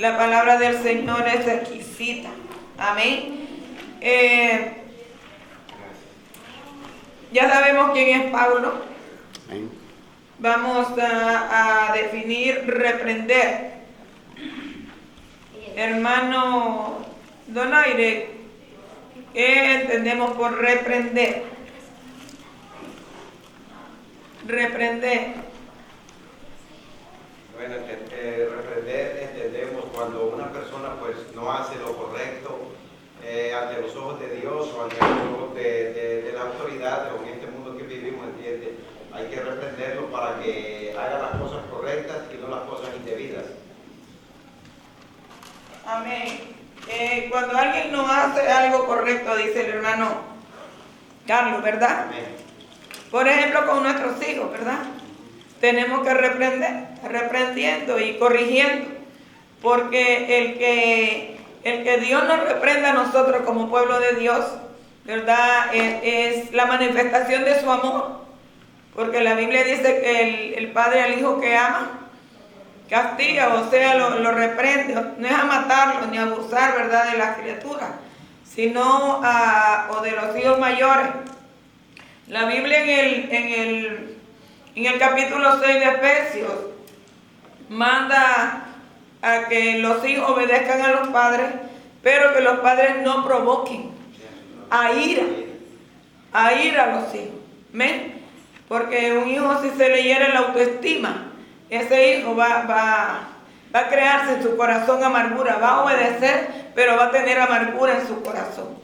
La palabra del Señor es exquisita. Amén. Ya sabemos quién es Pablo. Amén. Vamos a definir reprender. Hermano Donaire, ¿qué entendemos por reprender? Reprender. Bueno, reprender entendemos cuando una persona pues no hace lo correcto ante los ojos de Dios o ante los ojos de la autoridad o en este mundo que vivimos, ¿entiende? Hay que reprenderlo para que haga las cosas correctas y no las cosas indebidas. Amén. Cuando alguien no hace algo correcto, dice el hermano Carlos, ¿verdad? Amén. Por ejemplo, con nuestros hijos, ¿verdad? Tenemos que reprender, reprendiendo y corrigiendo, porque el que Dios nos reprenda a nosotros como pueblo de Dios, ¿verdad? Es la manifestación de su amor, porque la Biblia dice que el Padre al Hijo que ama, castiga, o sea, lo reprende, no es a matarlo ni a abusar, ¿verdad?, de las criaturas, sino o de los hijos mayores. La Biblia en el capítulo 6 de Efesios manda a que los hijos obedezcan a los padres, pero que los padres no provoquen a ira a los hijos. ¿Ven? Porque un hijo, si se le hiere la autoestima, ese hijo va a crearse en su corazón amargura, va a obedecer, pero va a tener amargura en su corazón.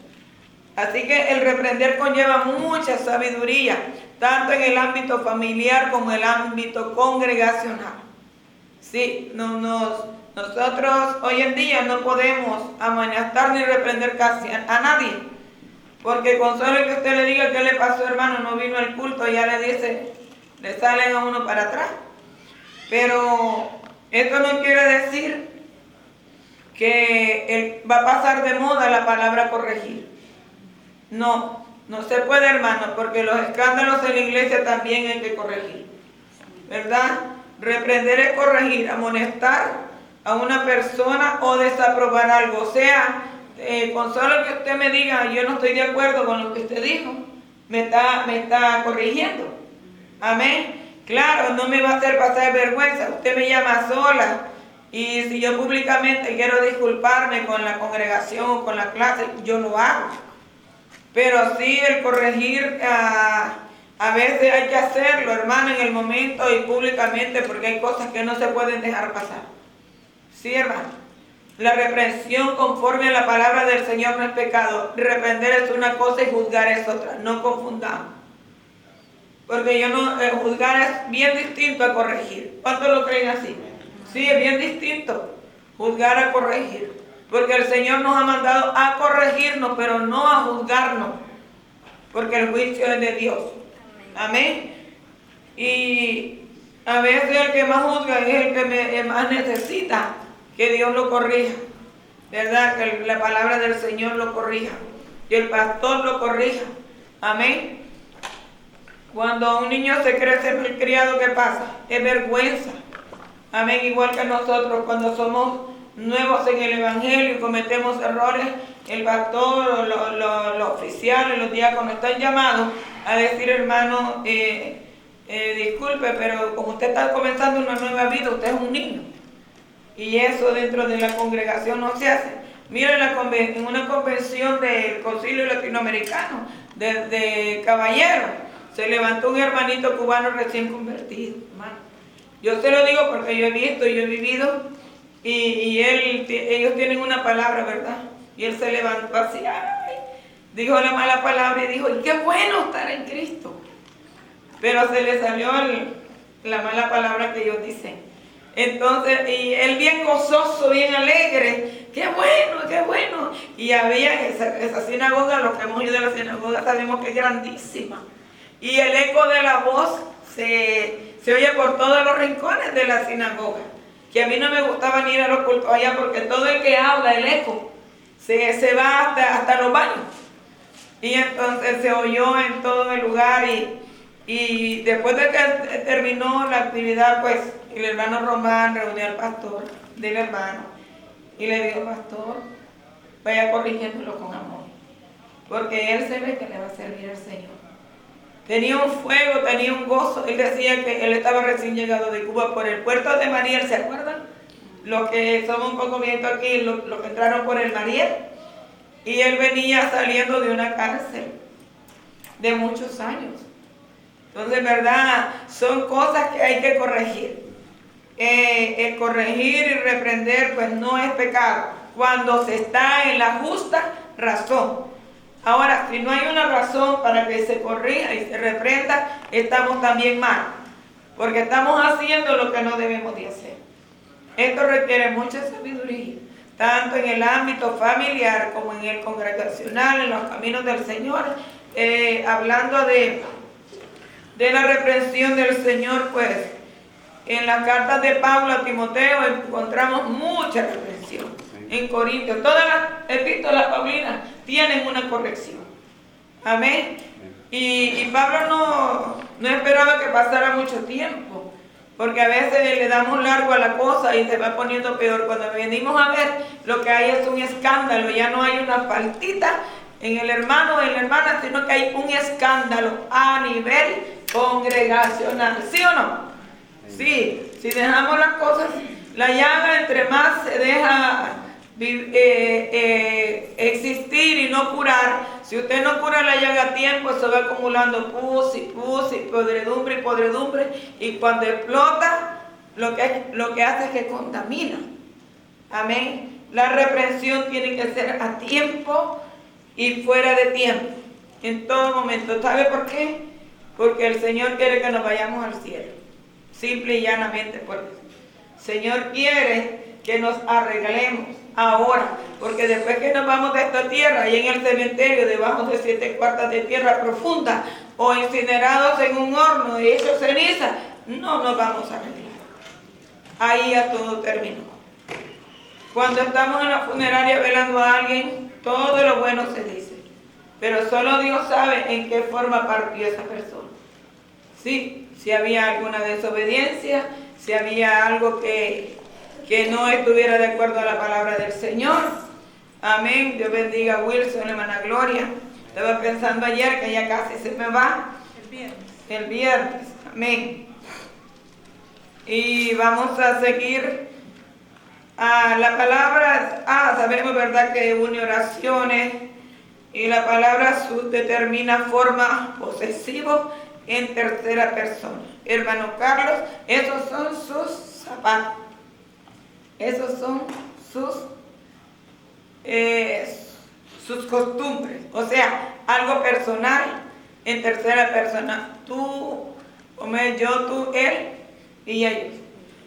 Así que el reprender conlleva mucha sabiduría, tanto en el ámbito familiar como en el ámbito congregacional. Sí, nosotros hoy en día no podemos amonestar ni reprender casi a nadie, porque con solo que usted le diga qué le pasó, hermano, no vino al culto, ya le salen a uno para atrás. Pero esto no quiere decir que va a pasar de moda la palabra corregir. No se puede, hermano, porque los escándalos en la iglesia también hay que corregir, ¿verdad? Reprender es corregir, amonestar a una persona o desaprobar algo. O sea, con solo que usted me diga, yo no estoy de acuerdo con lo que usted dijo, me está corrigiendo. Amén. Claro, no me va a hacer pasar vergüenza. Usted me llama sola y si yo públicamente quiero disculparme con la congregación o con la clase, yo lo hago. Pero sí, el corregir a veces hay que hacerlo, hermano, en el momento y públicamente, porque hay cosas que no se pueden dejar pasar. Sí, hermano. La reprensión conforme a la palabra del Señor no es pecado. Reprender es una cosa y juzgar es otra. No confundamos. Porque juzgar es bien distinto a corregir. ¿Cuántos lo creen así? Sí, es bien distinto juzgar a corregir. Porque el Señor nos ha mandado a corregirnos, pero no a juzgarnos. Porque el juicio es de Dios. Amén. Y a veces el que más juzga es el que más necesita que Dios lo corrija. ¿Verdad? Que la palabra del Señor lo corrija. Que el pastor lo corrija. Amén. Cuando un niño se crece malcriado, ¿qué pasa? Es vergüenza. Amén. Igual que nosotros cuando somos nuevos en el Evangelio y cometemos errores, el pastor, los oficiales, los diáconos están llamados a decir, hermano, disculpe, pero como usted está comenzando una nueva vida, usted es un niño. Y eso dentro de la congregación no se hace. Miren, en una convención del Concilio Latinoamericano de caballeros, se levantó un hermanito cubano recién convertido, hermano. Yo se lo digo porque yo he visto, yo he vivido, y ellos tienen una palabra, ¿verdad? Y él se levantó así, dijo la mala palabra y dijo, y qué bueno estar en Cristo. Pero se le salió la mala palabra que ellos dicen. Entonces, y él bien gozoso, bien alegre, qué bueno, qué bueno. Y había esa sinagoga, los que hemos ido a la sinagoga sabemos que es grandísima. Y el eco de la voz se oye por todos los rincones de la sinagoga. Que a mí no me gustaba ni ir a los cultos allá porque todo el que habla, el eco, se va hasta los baños. Y entonces se oyó en todo el lugar y después de que terminó la actividad, pues el hermano Román reunió al pastor del hermano Y le digo, pastor, vaya corrigiéndolo con amor, porque él se ve que le va a servir al Señor. Tenía un fuego, tenía un gozo. Él decía que él estaba recién llegado de Cuba por el puerto de Mariel, ¿se acuerdan? Los que somos un poco viejos aquí, los que entraron por el Mariel. Y él venía saliendo de una cárcel de muchos años. Entonces, ¿verdad? Son cosas que hay que corregir. El corregir y reprender, pues no es pecado, cuando se está en la justa razón. Ahora, si no hay una razón para que se corrija y se reprenda, estamos también mal, porque estamos haciendo lo que no debemos de hacer. Esto requiere mucha sabiduría, tanto en el ámbito familiar como en el congregacional, en los caminos del Señor. Hablando de la reprensión del Señor, pues en las cartas de Pablo a Timoteo encontramos mucha reprensión. En Corintios, todas las epístolas paulinas tienen una corrección. Amén. Y Pablo no esperaba que pasara mucho tiempo, porque a veces le damos largo a la cosa y se va poniendo peor. Cuando venimos a ver, lo que hay es un escándalo. Ya no hay una faltita en el hermano o en la hermana, sino que hay un escándalo a nivel congregacional. ¿Sí o no? Sí, si dejamos las cosas, la llaga entre más se deja existir y no curar. Si usted no cura la llaga a tiempo, se va acumulando pus y podredumbre, y cuando explota, lo que hace es que contamina. Amén. La reprensión tiene que ser a tiempo y fuera de tiempo, en todo momento. ¿Sabe por qué? Porque el Señor quiere que nos vayamos al cielo, simple y llanamente porque el Señor quiere que nos arreglemos ahora, porque después que nos vamos de esta tierra, y en el cementerio, debajo de 7 cuartas de tierra profunda, o incinerados en un horno y hechos ceniza, no nos vamos a arreglar. Ahí ya todo terminó. Cuando estamos en la funeraria velando a alguien, todo lo bueno se dice, pero solo Dios sabe en qué forma partió esa persona. Sí, si había alguna desobediencia, si había algo que no estuviera de acuerdo a la palabra del Señor. Amén. Dios bendiga a Wilson, hermana Gloria. Estaba pensando ayer que ya casi se me va. El viernes. Amén. Y vamos a seguir la palabra. Sabemos, ¿verdad?, que une oraciones. Y la palabra determina forma posesivo en tercera persona. Hermano Carlos, esos son sus zapatos. Esos son sus costumbres. O sea, algo personal en tercera persona. Tú, yo, tú, él y ellos.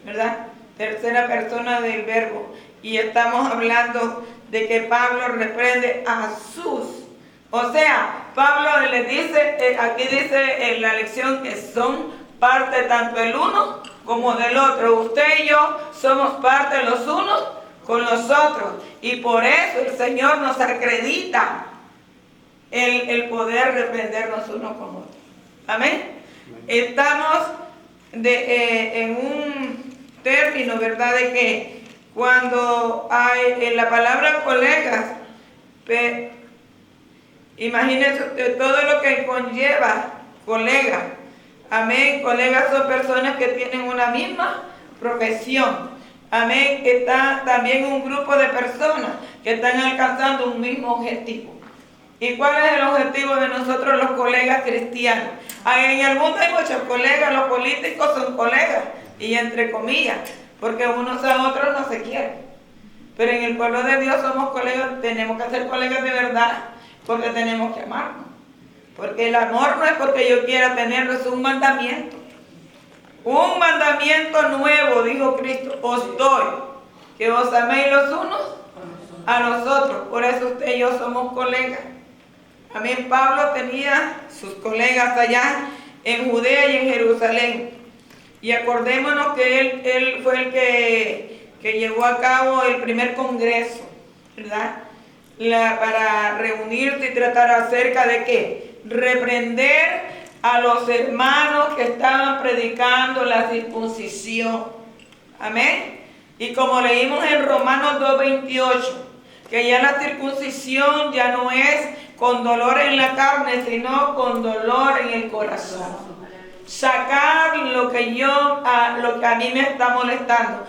¿Verdad? Tercera persona del verbo. Y estamos hablando de que Pablo reprende a sus. O sea, Pablo le dice, aquí dice en la lección que son parte tanto el uno como del otro. Usted y yo somos parte los unos con los otros. Y por eso el Señor nos acredita el poder reprendernos uno con otro. Amén. Estamos en un término, ¿verdad?, de que cuando hay en la palabra colegas, imagínense usted todo lo que conlleva colega. Amén. Colegas son personas que tienen una misma profesión. Amén. Está también un grupo de personas que están alcanzando un mismo objetivo. ¿Y cuál es el objetivo de nosotros los colegas cristianos? En el mundo hay muchos colegas, los políticos son colegas, y entre comillas, porque unos a otros no se quieren. Pero en el pueblo de Dios somos colegas, tenemos que ser colegas de verdad, porque tenemos que amarnos. Porque el amor no es porque yo quiera tenerlo, es un mandamiento. Un mandamiento nuevo, dijo Cristo, os doy, que os améis los unos a los otros. Por eso usted y yo somos colegas. Amén. Pablo tenía sus colegas allá en Judea y en Jerusalén. Y acordémonos que él fue el que llevó a cabo el primer congreso, ¿verdad? Para reunirse y tratar acerca de ¿qué? Reprender a los hermanos que estaban predicando la circuncisión. Amén. Y como leímos en Romanos 2:28, que ya la circuncisión ya no es con dolor en la carne, sino con dolor en el corazón. Sacar lo que a mí me está molestando.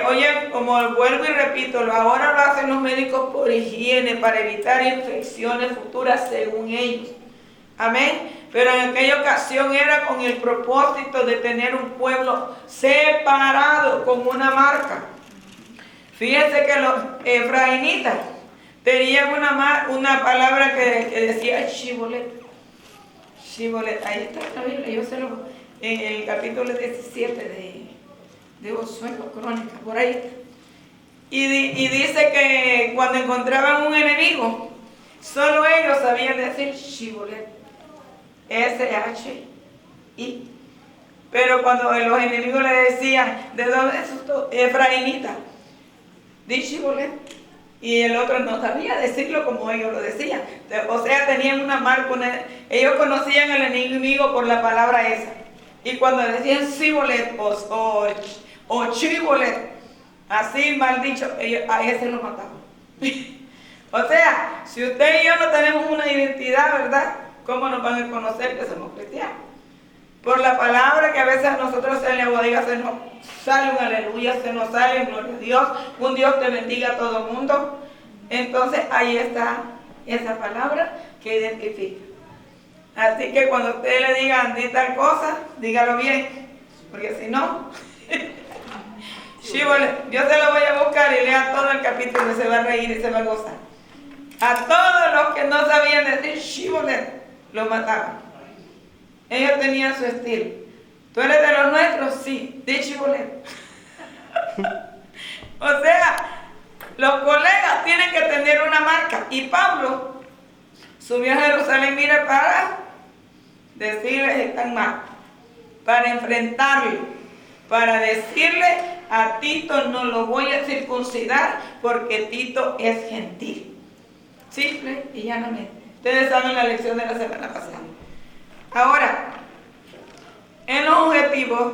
Oye, como vuelvo y repito, ahora lo hacen los médicos por higiene, para evitar infecciones futuras según ellos. Amén. Pero en aquella ocasión era con el propósito de tener un pueblo separado con una marca. Fíjense que los efraínitas tenían una palabra que decía Shibolet. Shibolet, ahí está en la Biblia, en el capítulo 17 de Josué, Crónicas, por ahí. Y dice que cuando encontraban un enemigo, solo ellos sabían decir Shibolet. S-H-I. Pero cuando los enemigos le decían, ¿de dónde es esto? Efraínita. Di Shibolet. Y el otro no sabía decirlo como ellos lo decían. O sea, tenían una marca, ellos conocían al enemigo por la palabra esa. Y cuando decían Shibolet o Chibolet, así mal dicho, a ese lo mataban. O sea, si usted y yo no tenemos una identidad, ¿verdad? ¿Cómo nos van a conocer que somos cristianos? Por la palabra que a veces a nosotros en la bodega se nos sale un aleluya, se nos sale un gloria a Dios, un Dios que bendiga a todo el mundo. Entonces ahí está esa palabra que identifica. Así que cuando usted le digan di tal cosa, dígalo bien, porque si no, yo se lo voy a buscar y lea todo el capítulo y se va a reír y se va a gozar. A todos los que no sabían decir Shibolet, lo mataban. Ellos tenían su estilo. ¿Tú eres de los nuestros? Sí, de Shibolet. O sea, los colegas tienen que tener una marca. Y Pablo subió a Jerusalén, mira, para decirles están mal, para enfrentarlo, para decirle a Tito no lo voy a circuncidar porque Tito es gentil. Simple y llanamente. Ustedes saben la lección de la semana pasada. Ahora, en los objetivos,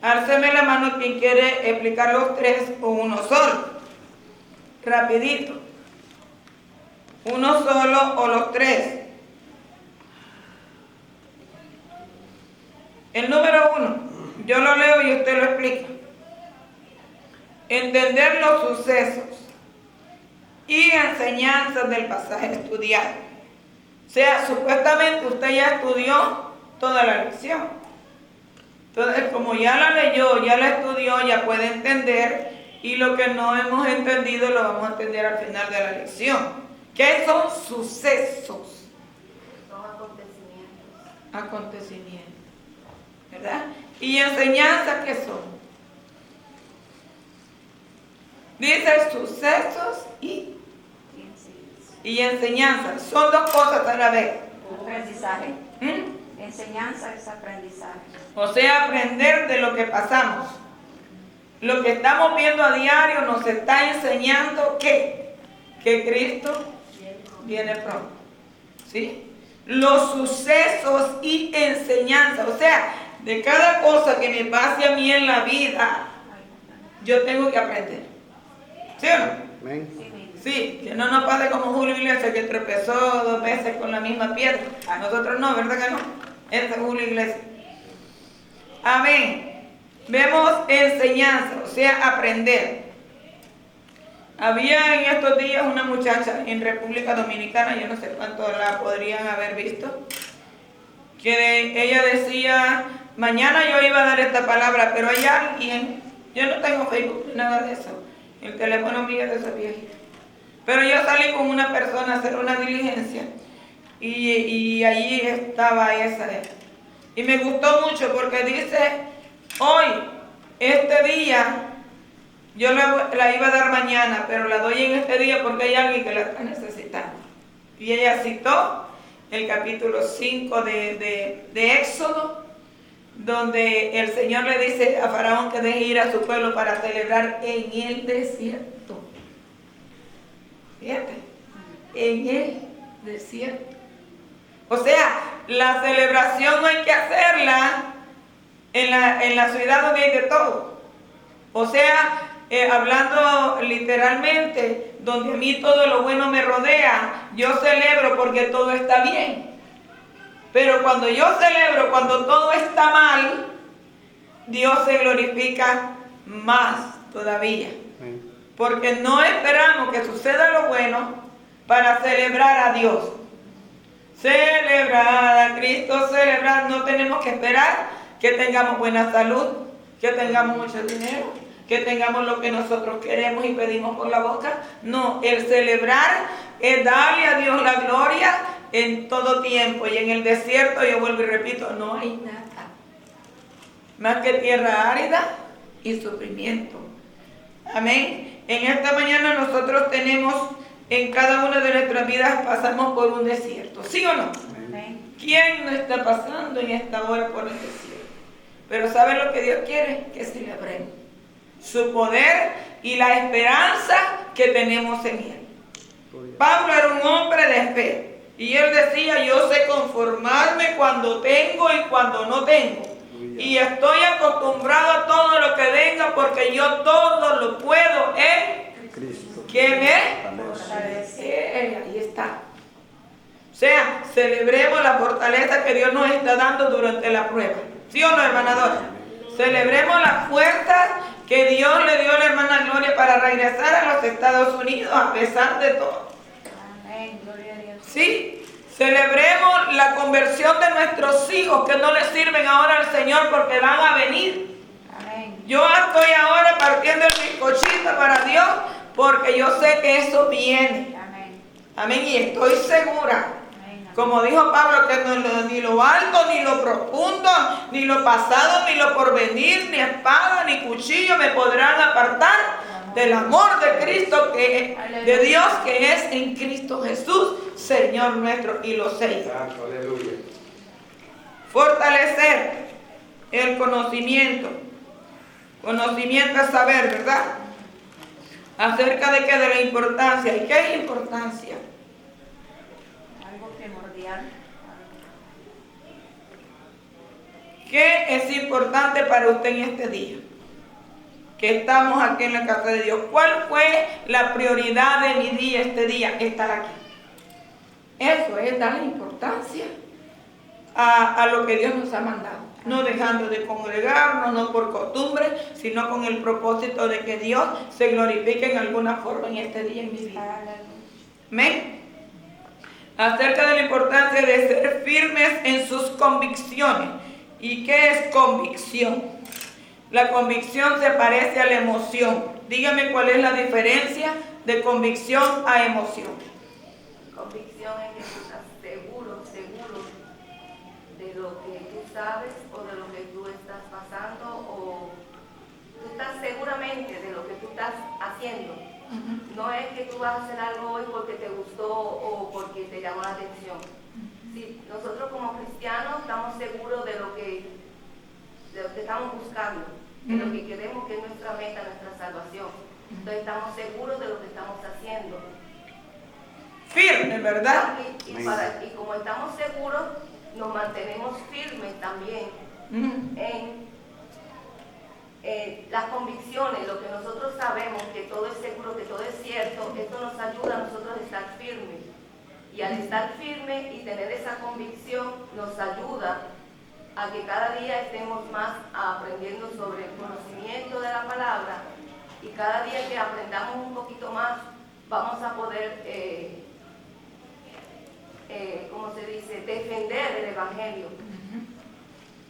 alceme la mano quien quiere explicar los tres o uno solo. Rapidito. Uno solo o los tres. El número 1, yo lo leo y usted lo explica. Entender los sucesos y enseñanzas del pasaje estudiado. O sea, supuestamente usted ya estudió toda la lección. Entonces, como ya la leyó, ya la estudió, ya puede entender, y lo que no hemos entendido lo vamos a entender al final de la lección. ¿Qué son sucesos? Son acontecimientos. Acontecimientos, ¿verdad? ¿Y enseñanzas qué son? Dice sucesos y enseñanzas. Son dos cosas a la vez. Aprendizaje. Enseñanza es aprendizaje. O sea, aprender de lo que pasamos. Lo que estamos viendo a diario nos está enseñando que Cristo viene pronto. ¿Sí? Los sucesos y enseñanzas. O sea, de cada cosa que me pase a mí en la vida, yo tengo que aprender. ¿Sí o no? Amén. Sí, que no nos pase como Julio Iglesias que tropezó 2 veces con la misma piedra. A nosotros no, ¿verdad que no? Ese es Julio Iglesias. Amén. Vemos enseñanza, o sea, aprender. Había en estos días una muchacha en República Dominicana, yo no sé cuánto la podrían haber visto, que ella decía, mañana yo iba a dar esta palabra, pero hay alguien, yo no tengo Facebook, nada de eso, el teléfono mío es de esa viejita. Pero yo salí con una persona a hacer una diligencia y allí estaba esa. Y me gustó mucho porque dice, hoy, este día, yo la iba a dar mañana, pero la doy en este día porque hay alguien que la está necesitando. Y ella citó el capítulo 5 de Éxodo, donde el Señor le dice a Faraón que deje ir a su pueblo para celebrar en el desierto. Fíjate, en el desierto. O sea, la celebración no hay que hacerla en la ciudad donde hay de todo. O sea, hablando literalmente, donde a mí todo lo bueno me rodea, yo celebro porque todo está bien. Pero cuando yo celebro, cuando todo está mal, Dios se glorifica más todavía. Porque no esperamos que suceda lo bueno para celebrar a Dios. Celebrar a Cristo, celebrar. No tenemos que esperar que tengamos buena salud, que tengamos mucho dinero, que tengamos lo que nosotros queremos y pedimos por la boca. No, el celebrar es darle a Dios la gloria en todo tiempo. Y en el desierto, yo vuelvo y repito, no hay nada más que tierra árida y sufrimiento. Amén. En esta mañana nosotros tenemos, en cada una de nuestras vidas pasamos por un desierto, ¿sí o no? Amén. ¿Quién no está pasando en esta hora por el desierto? Pero ¿sabe lo que Dios quiere? Que celebremos su poder y la esperanza que tenemos en Él. Pablo era un hombre de fe y él decía, yo sé conformarme cuando tengo y cuando no tengo. Y estoy acostumbrado a todo lo que venga porque yo todo lo puedo en Cristo. que me fortalece. Ahí está. O sea, celebremos la fortaleza que Dios nos está dando durante la prueba. ¿Sí o no, hermana Dora? Celebremos la fuerza que Dios le dio a la hermana Gloria para regresar a los Estados Unidos a pesar de todo. Amén. Gloria a Dios. Sí. Celebremos la conversión de nuestros hijos que no les sirven ahora al Señor porque van a venir. Amén. Yo estoy ahora partiendo el bizcochito para Dios porque yo sé que eso viene. Amén. Amén. Y estoy segura. Amén. Como dijo Pablo, que ni lo alto, ni lo profundo, ni lo pasado, ni lo porvenir, ni espada, ni cuchillo me podrán apartar del amor de Cristo, de Dios que es en Cristo Jesús, Señor nuestro, y lo sé. Aleluya. Fortalecer el conocimiento. Conocimiento es saber, ¿verdad? Acerca de qué, de la importancia. ¿Y qué es importancia? Algo primordial. ¿Qué es importante para usted en este día? Que estamos aquí en la casa de Dios. ¿Cuál fue la prioridad de mi día este día? Estar aquí. Eso es darle importancia a lo que Dios nos ha mandado. No dejando de congregarnos, no por costumbre, sino con el propósito de que Dios se glorifique en alguna forma en este día en mi vida. Amén. Acerca de la importancia de ser firmes en sus convicciones. ¿Y qué es convicción? La convicción se parece a la emoción. Dígame cuál es la diferencia de convicción a emoción. Convicción es que tú estás seguro de lo que tú sabes o de lo que tú estás pasando o tú estás seguramente de lo que tú estás haciendo. No es que tú vas a hacer algo hoy porque te gustó o porque te llamó la atención. Si nosotros como cristianos estamos seguros de lo que estamos buscando, de lo que queremos que es nuestra meta, nuestra salvación. Entonces estamos seguros de lo que estamos haciendo. Firme, ¿verdad? Y como estamos seguros, nos mantenemos firmes también en las convicciones, lo que nosotros sabemos, que todo es seguro, que todo es cierto. Esto nos ayuda a nosotros a estar firmes. Y al estar firmes y tener esa convicción, nos ayuda a que cada día estemos más aprendiendo sobre el conocimiento de la palabra y cada día que aprendamos un poquito más vamos a poder, ¿cómo se dice?, defender el Evangelio.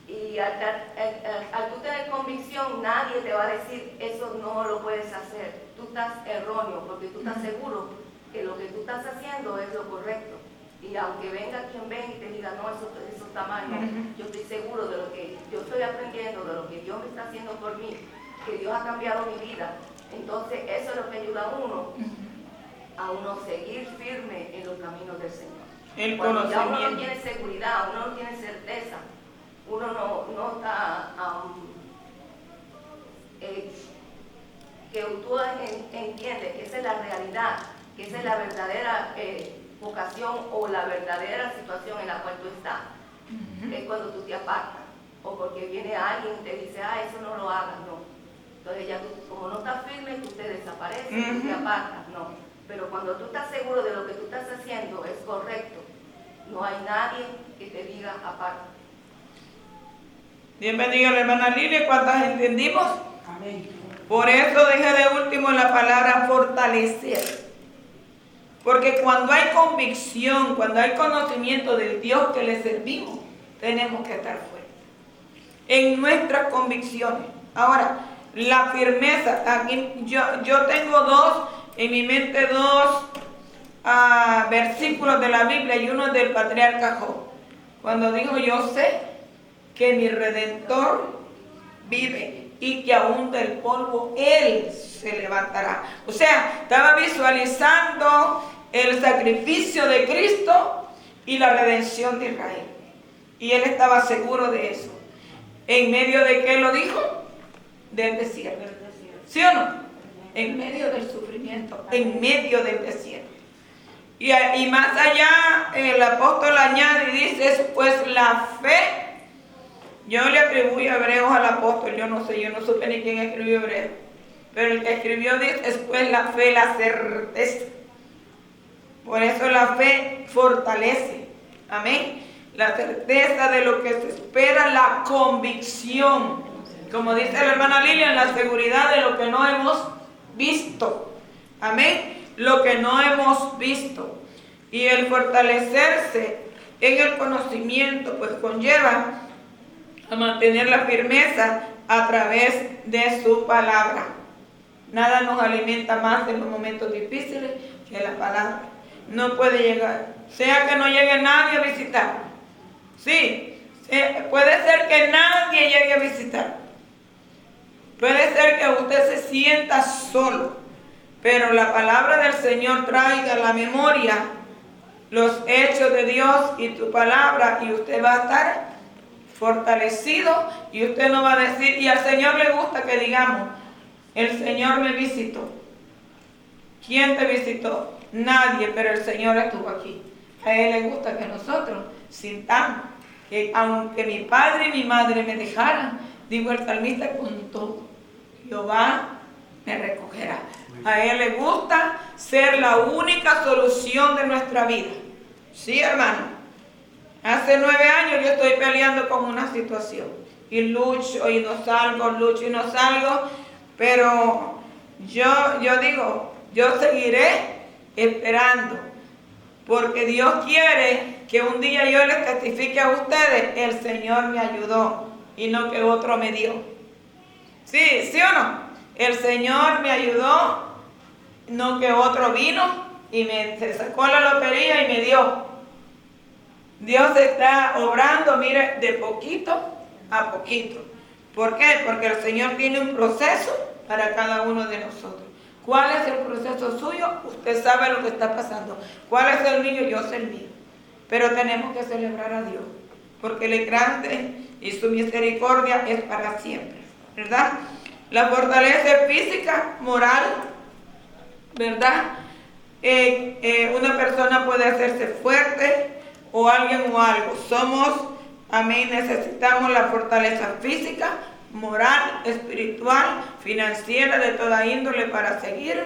Y al tú tener convicción, nadie te va a decir, eso no lo puedes hacer. Tú estás erróneo porque tú estás seguro que lo que tú estás haciendo es lo correcto. Y aunque venga quien venga y te diga, no, eso está mal, no. Yo estoy seguro de lo que yo estoy aprendiendo, de lo que Dios me está haciendo por mí, que Dios ha cambiado mi vida. Entonces eso es lo que ayuda a uno seguir firme en los caminos del Señor. Cuando ya uno no tiene seguridad, uno no tiene certeza, uno no está, que tú entiendes que esa es la realidad, que esa es la verdadera vocación o la verdadera situación en la cual tú estás. Es cuando tú te apartas o porque viene alguien y te dice, eso no lo hagas, no. Entonces ya tú, como no estás firme, tú te desapareces, tú Ujú. te apartas, no. Pero cuando tú estás seguro de lo que tú estás haciendo es correcto, no hay nadie que te diga aparta. Dios bendiga a la hermana Lilia. ¿Cuántas entendimos? Amén. Por eso dejé de último la palabra fortalecer. Porque cuando hay convicción, cuando hay conocimiento del Dios que le servimos, tenemos que estar fuertes en nuestras convicciones. Ahora, la firmeza. Aquí yo tengo en mi mente dos versículos de la Biblia y uno del patriarca Job. Cuando dijo, yo sé que mi Redentor vive y que aún del polvo Él se levantará. O sea, estaba visualizando el sacrificio de Cristo y la redención de Israel. Y él estaba seguro de eso. ¿En medio de qué lo dijo? Del desierto. ¿Sí o no? En medio del sufrimiento, en medio del desierto. Y más allá, el apóstol añade y dice, pues la fe. Yo le atribuyo a Hebreos al apóstol, yo no supe ni quién escribió Hebreos. Pero el que escribió dice, después la fe, la certeza. Por eso la fe fortalece. Amén. La certeza de lo que se espera, la convicción. Como dice la hermana Lilian, la seguridad de lo que no hemos visto. Amén. Lo que no hemos visto. Y el fortalecerse en el conocimiento, pues conlleva a mantener la firmeza a través de su palabra. Nada nos alimenta más en los momentos difíciles que la palabra. No puede llegar, sea que no llegue nadie a visitar. Sí, puede ser que nadie llegue a visitar. Puede ser que usted se sienta solo, pero la palabra del Señor traiga a la memoria los hechos de Dios y tu palabra, y usted va a estar fortalecido, y usted no va a decir, y al Señor le gusta que digamos, el Señor me visitó. ¿Quién te visitó? Nadie, pero el Señor estuvo aquí. A Él le gusta que nosotros sintamos que aunque mi padre y mi madre me dejaran, digo el salmista, con todo, Jehová me recogerá. A Él le gusta ser la única solución de nuestra vida. Sí, hermano. Hace 9 años yo estoy peleando con una situación. Y lucho y no salgo, lucho y no salgo. Pero yo digo, yo seguiré esperando. Porque Dios quiere que un día yo les testifique a ustedes, el Señor me ayudó y no que otro me dio. ¿Sí? ¿Sí o no? El Señor me ayudó, no que otro vino y se sacó la lotería y me dio. Dios está obrando, mire, de poquito a poquito. ¿Por qué? Porque el Señor tiene un proceso para cada uno de nosotros. ¿Cuál es el proceso suyo? Usted sabe lo que está pasando. ¿Cuál es el mío? Yo sé el mío. Pero tenemos que celebrar a Dios, porque Él es grande y su misericordia es para siempre, ¿verdad? La fortaleza física, moral, ¿verdad? Una persona puede hacerse fuerte, o alguien o algo. Amén, necesitamos la fortaleza física, moral, espiritual, financiera, de toda índole para seguir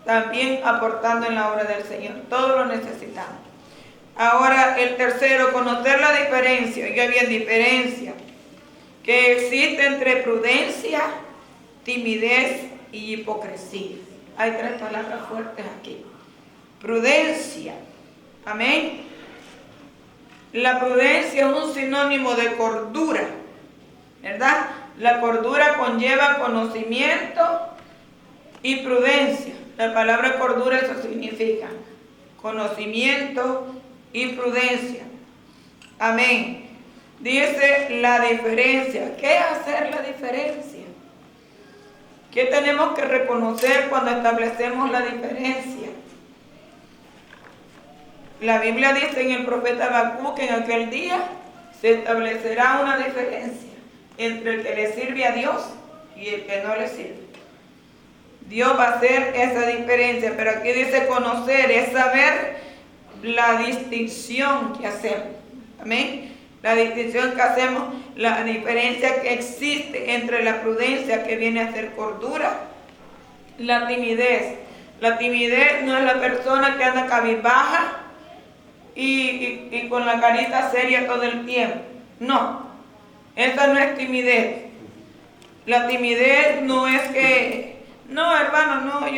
también aportando en la obra del Señor. Todo lo necesitamos. Ahora el tercero, conocer la diferencia. Oiga bien, diferencia que existe entre prudencia, timidez y hipocresía. Hay 3 palabras fuertes aquí. Prudencia. Amén. La prudencia es un sinónimo de cordura, ¿verdad? La cordura conlleva conocimiento y prudencia. La palabra cordura eso significa conocimiento y prudencia. Amén. Dice la diferencia. ¿Qué es hacer la diferencia? ¿Qué tenemos que reconocer cuando establecemos la diferencia? La Biblia dice en el profeta Habacuc que en aquel día se establecerá una diferencia entre el que le sirve a Dios y el que no le sirve. Dios va a hacer esa diferencia, pero aquí dice conocer, es saber la distinción que hacemos. Amén. La distinción que hacemos, la diferencia que existe entre la prudencia, que viene a ser cordura, la timidez. La timidez no es la persona que anda cabizbaja y con la carita seria todo el tiempo. No, esa no es timidez. La timidez no es que, no hermano, no,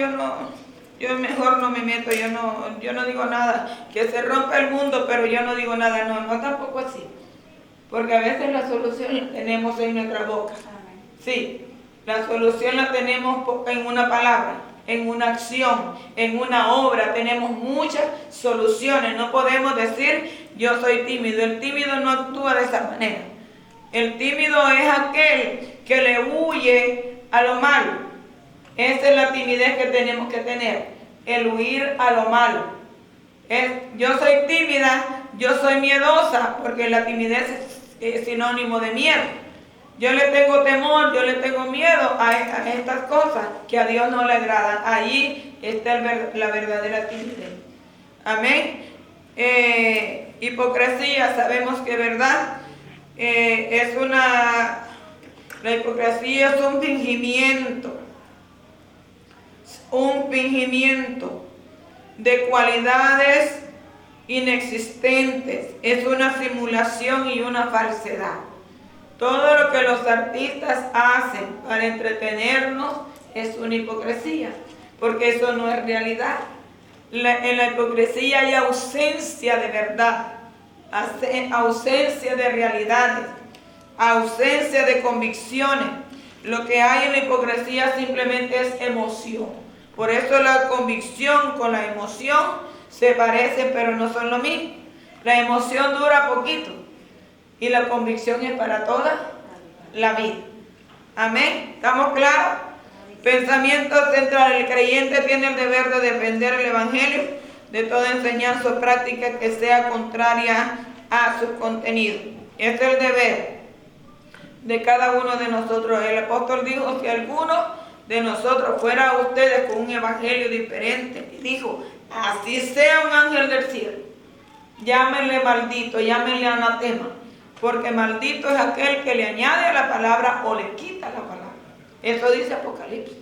yo mejor no me meto, yo no digo nada, que se rompa el mundo, pero yo no digo nada, no tampoco así. Porque a veces la solución la tenemos en nuestra boca. Sí, la solución la tenemos en una palabra, en una acción, en una obra. Tenemos muchas soluciones. No podemos decir, yo soy tímido. El tímido no actúa de esa manera. El tímido es aquel que le huye a lo malo. Esa es la timidez que tenemos que tener, el huir a lo malo. Yo soy tímida, yo soy miedosa, porque la timidez es sinónimo de miedo. Yo le tengo temor, yo le tengo miedo a estas cosas que a Dios no le agradan. Ahí está la verdadera timidez. Amén. Hipocresía, sabemos que verdad la hipocresía es un fingimiento de cualidades inexistentes, es una simulación y una falsedad. Todo lo que los artistas hacen para entretenernos es una hipocresía, porque eso no es realidad. En la hipocresía hay ausencia de verdad, ausencia de realidades, ausencia de convicciones. Lo que hay en la hipocresía simplemente es emoción. Por eso la convicción con la emoción se parecen, pero no son lo mismo. La emoción dura poquito y la convicción es para toda la vida. Amén. ¿Estamos claros? Pensamiento central. El creyente tiene el deber de defender el evangelio de toda enseñanza o práctica que sea contraria a su contenido. Este es el deber de cada uno de nosotros. El apóstol dijo, si alguno de nosotros fuera a ustedes con un evangelio diferente, y dijo, así sea un ángel del cielo, llámenle maldito, llámenle anatema, porque maldito es aquel que le añade a la palabra o le quita la palabra. Eso dice Apocalipsis.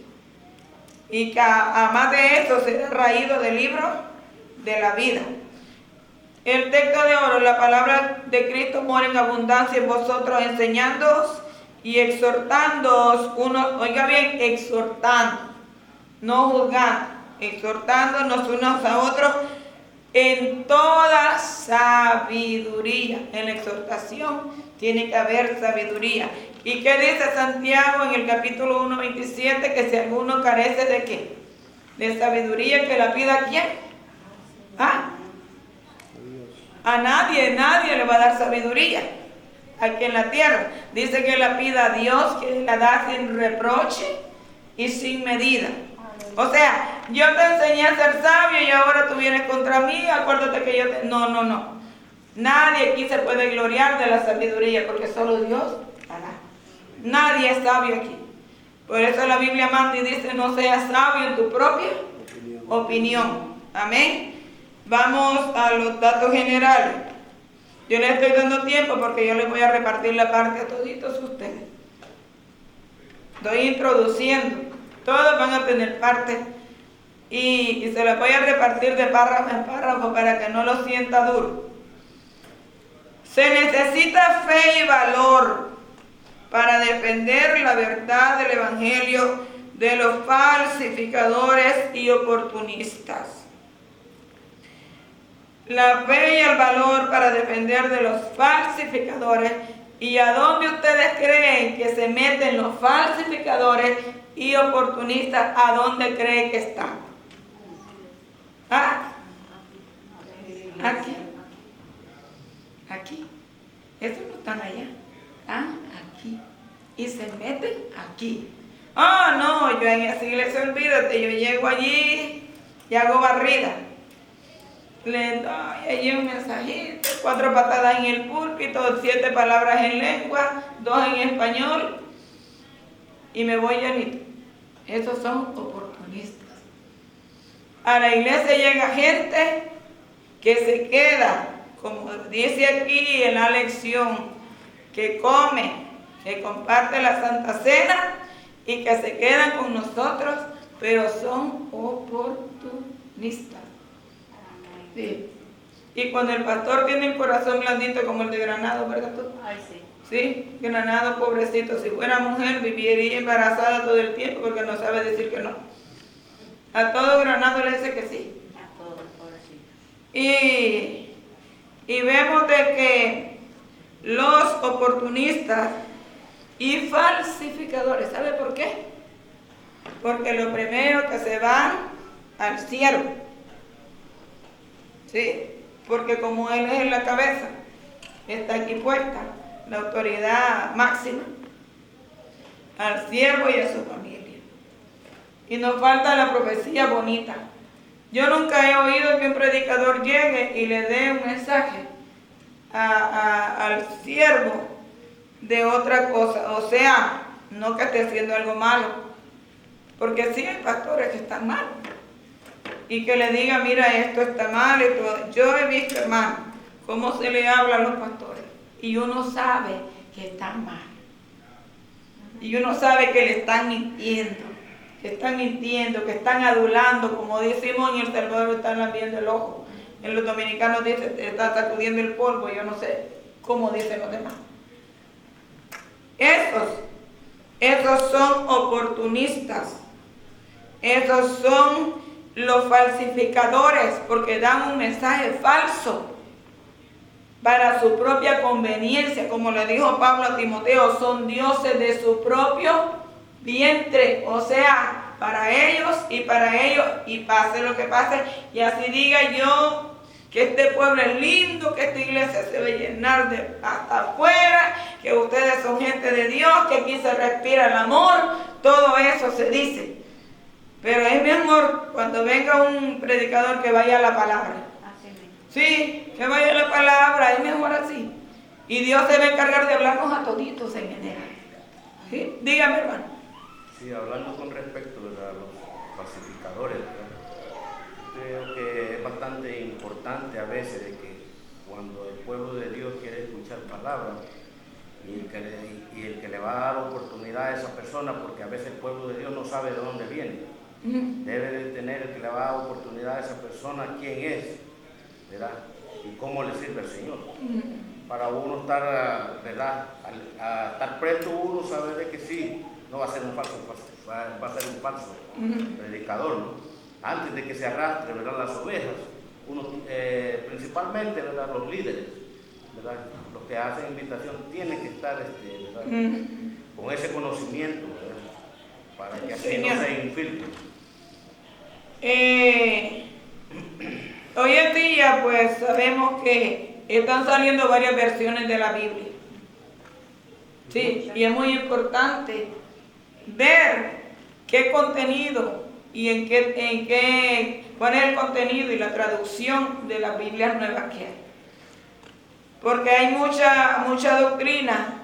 Y que a más de esto será raído del libro de la vida. El texto de oro, la palabra de Cristo mora en abundancia en vosotros, enseñándoos y exhortándoos oiga bien, exhortando, no juzgando, exhortándonos unos a otros en toda sabiduría. En la exhortación tiene que haber sabiduría. ¿Y qué dice Santiago en el capítulo 1:27? Que si alguno carece de ¿qué? De sabiduría, que la pida ¿a quién? A nadie le va a dar sabiduría aquí en la tierra. Dice que la pida a Dios, que la da sin reproche y sin medida. O sea, yo te enseñé a ser sabio y ahora tú vienes contra mí, acuérdate que yo te... No. Nadie aquí se puede gloriar de la sabiduría, porque solo Dios hará. Nadie es sabio aquí. Por eso la Biblia manda y dice, no seas sabio en tu propia opinión. Amén. Vamos a los datos generales. Yo les estoy dando tiempo porque yo les voy a repartir la parte a toditos ustedes. Estoy introduciendo. Todos van a tener parte y se las voy a repartir de párrafo en párrafo para que no lo sienta duro. Se necesita fe y valor para defender la verdad del evangelio de los falsificadores y oportunistas. La fe y el valor para defender de los falsificadores. ¿Y a dónde ustedes creen que se meten los falsificadores y oportunistas? ¿A dónde creen que están? Aquí. Estos no están allá. Aquí. Y se meten aquí. No, yo en esa iglesia, olvídate, yo llego allí y hago barrida. Le doy allí un mensajito, 4 patadas en el púlpito, 7 palabras en lengua, 2 en español y me voy llenito. Esos son oportunistas. A la iglesia llega gente que se queda como dice aquí en la lección, que come, que comparte la Santa Cena y que se quedan con nosotros, pero son oportunistas. Sí. Y cuando el pastor tiene el corazón blandito como el de Granado, ¿verdad tú? Ay, sí. Sí, Granado, pobrecito, si fuera mujer viviría embarazada todo el tiempo porque no sabe decir que no. A todo Granado le dice que sí. A todos, pobrecito. Y vemos de que los oportunistas y falsificadores, ¿sabe por qué? Porque lo primero que se van al siervo, ¿sí? Porque como él es en la cabeza, está aquí puesta la autoridad máxima, al siervo y a su familia. Y nos falta la profecía bonita. Yo nunca he oído que un predicador llegue y le dé un mensaje al siervo de otra cosa, o sea, no que esté haciendo algo malo, porque sí hay pastores que están mal, y que le diga, mira, esto está mal, esto. Yo he visto, hermano, cómo se le habla a los pastores, y uno sabe que están mal, y uno sabe que le están mintiendo, que están adulando, como decimos en El Salvador, están lambiendo el ojo. En los dominicanos dice, está sacudiendo el polvo, yo no sé cómo dicen los demás. Esos son oportunistas, esos son los falsificadores, porque dan un mensaje falso para su propia conveniencia, como le dijo Pablo a Timoteo, son dioses de su propio vientre, o sea, para ellos, y pase lo que pase, y así diga yo que este pueblo es lindo, que esta iglesia se va a llenar de hasta afuera, que ustedes son gente de Dios, que aquí se respira el amor, todo eso se dice. Pero es mejor cuando venga un predicador que vaya a la palabra. Así mismo. Sí, que vaya a la palabra, es mejor así. Y Dios se va a encargar de hablarnos a toditos en general. ¿Sí? Dígame, hermano. Sí, hablando con respecto a los falsificadores, ¿verdad? Creo que es bastante importante a veces de que cuando el pueblo de Dios quiere escuchar palabras y el que le va a dar oportunidad a esa persona, porque a veces el pueblo de Dios no sabe de dónde viene, debe de tener el que le va a dar oportunidad a esa persona quién es, ¿verdad? Y cómo le sirve al Señor. Para uno estar, ¿verdad? A estar presto uno sabe de que sí, no va a ser un falso, va a ser un falso predicador, ¿no? Antes de que se arrastre, ¿verdad? Las ovejas, uno, principalmente, ¿verdad? Los líderes, ¿verdad? Los que hacen invitación tienen que estar, ¿verdad? Con ese conocimiento, ¿verdad? Para que así no se infiltre. Hoy en día, pues sabemos que están saliendo varias versiones de la Biblia. Sí, y es muy importante ver qué contenido y cuál es el contenido y la traducción de las Biblias nuevas que hay. Porque hay mucha doctrina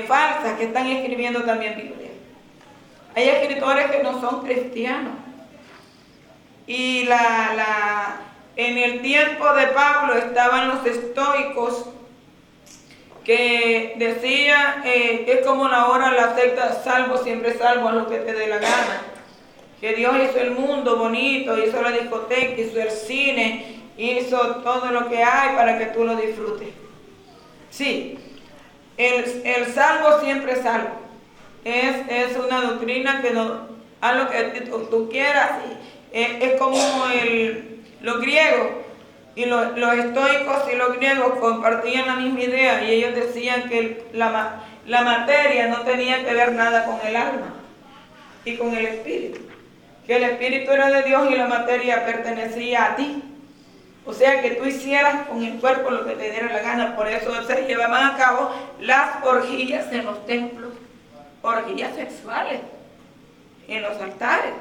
falsa que están escribiendo también Biblia. Hay escritores que no son cristianos. Y en el tiempo de Pablo estaban los estoicos que decían que es como ahora la secta salvo, siempre salvo, a lo que te dé la gana. Que Dios hizo el mundo bonito, hizo la discoteca, hizo el cine, hizo todo lo que hay para que tú lo disfrutes. Sí, el salvo siempre salvo. Es una doctrina que no, haz lo que tú quieras. Es como los griegos y los estoicos y los griegos compartían la misma idea, y ellos decían que la materia no tenía que ver nada con el alma y con el espíritu, que el espíritu era de Dios y la materia pertenecía a ti, o sea que tú hicieras con el cuerpo lo que te diera la gana. Por eso se llevaban a cabo las orgías en los templos, orgías sexuales en los altares,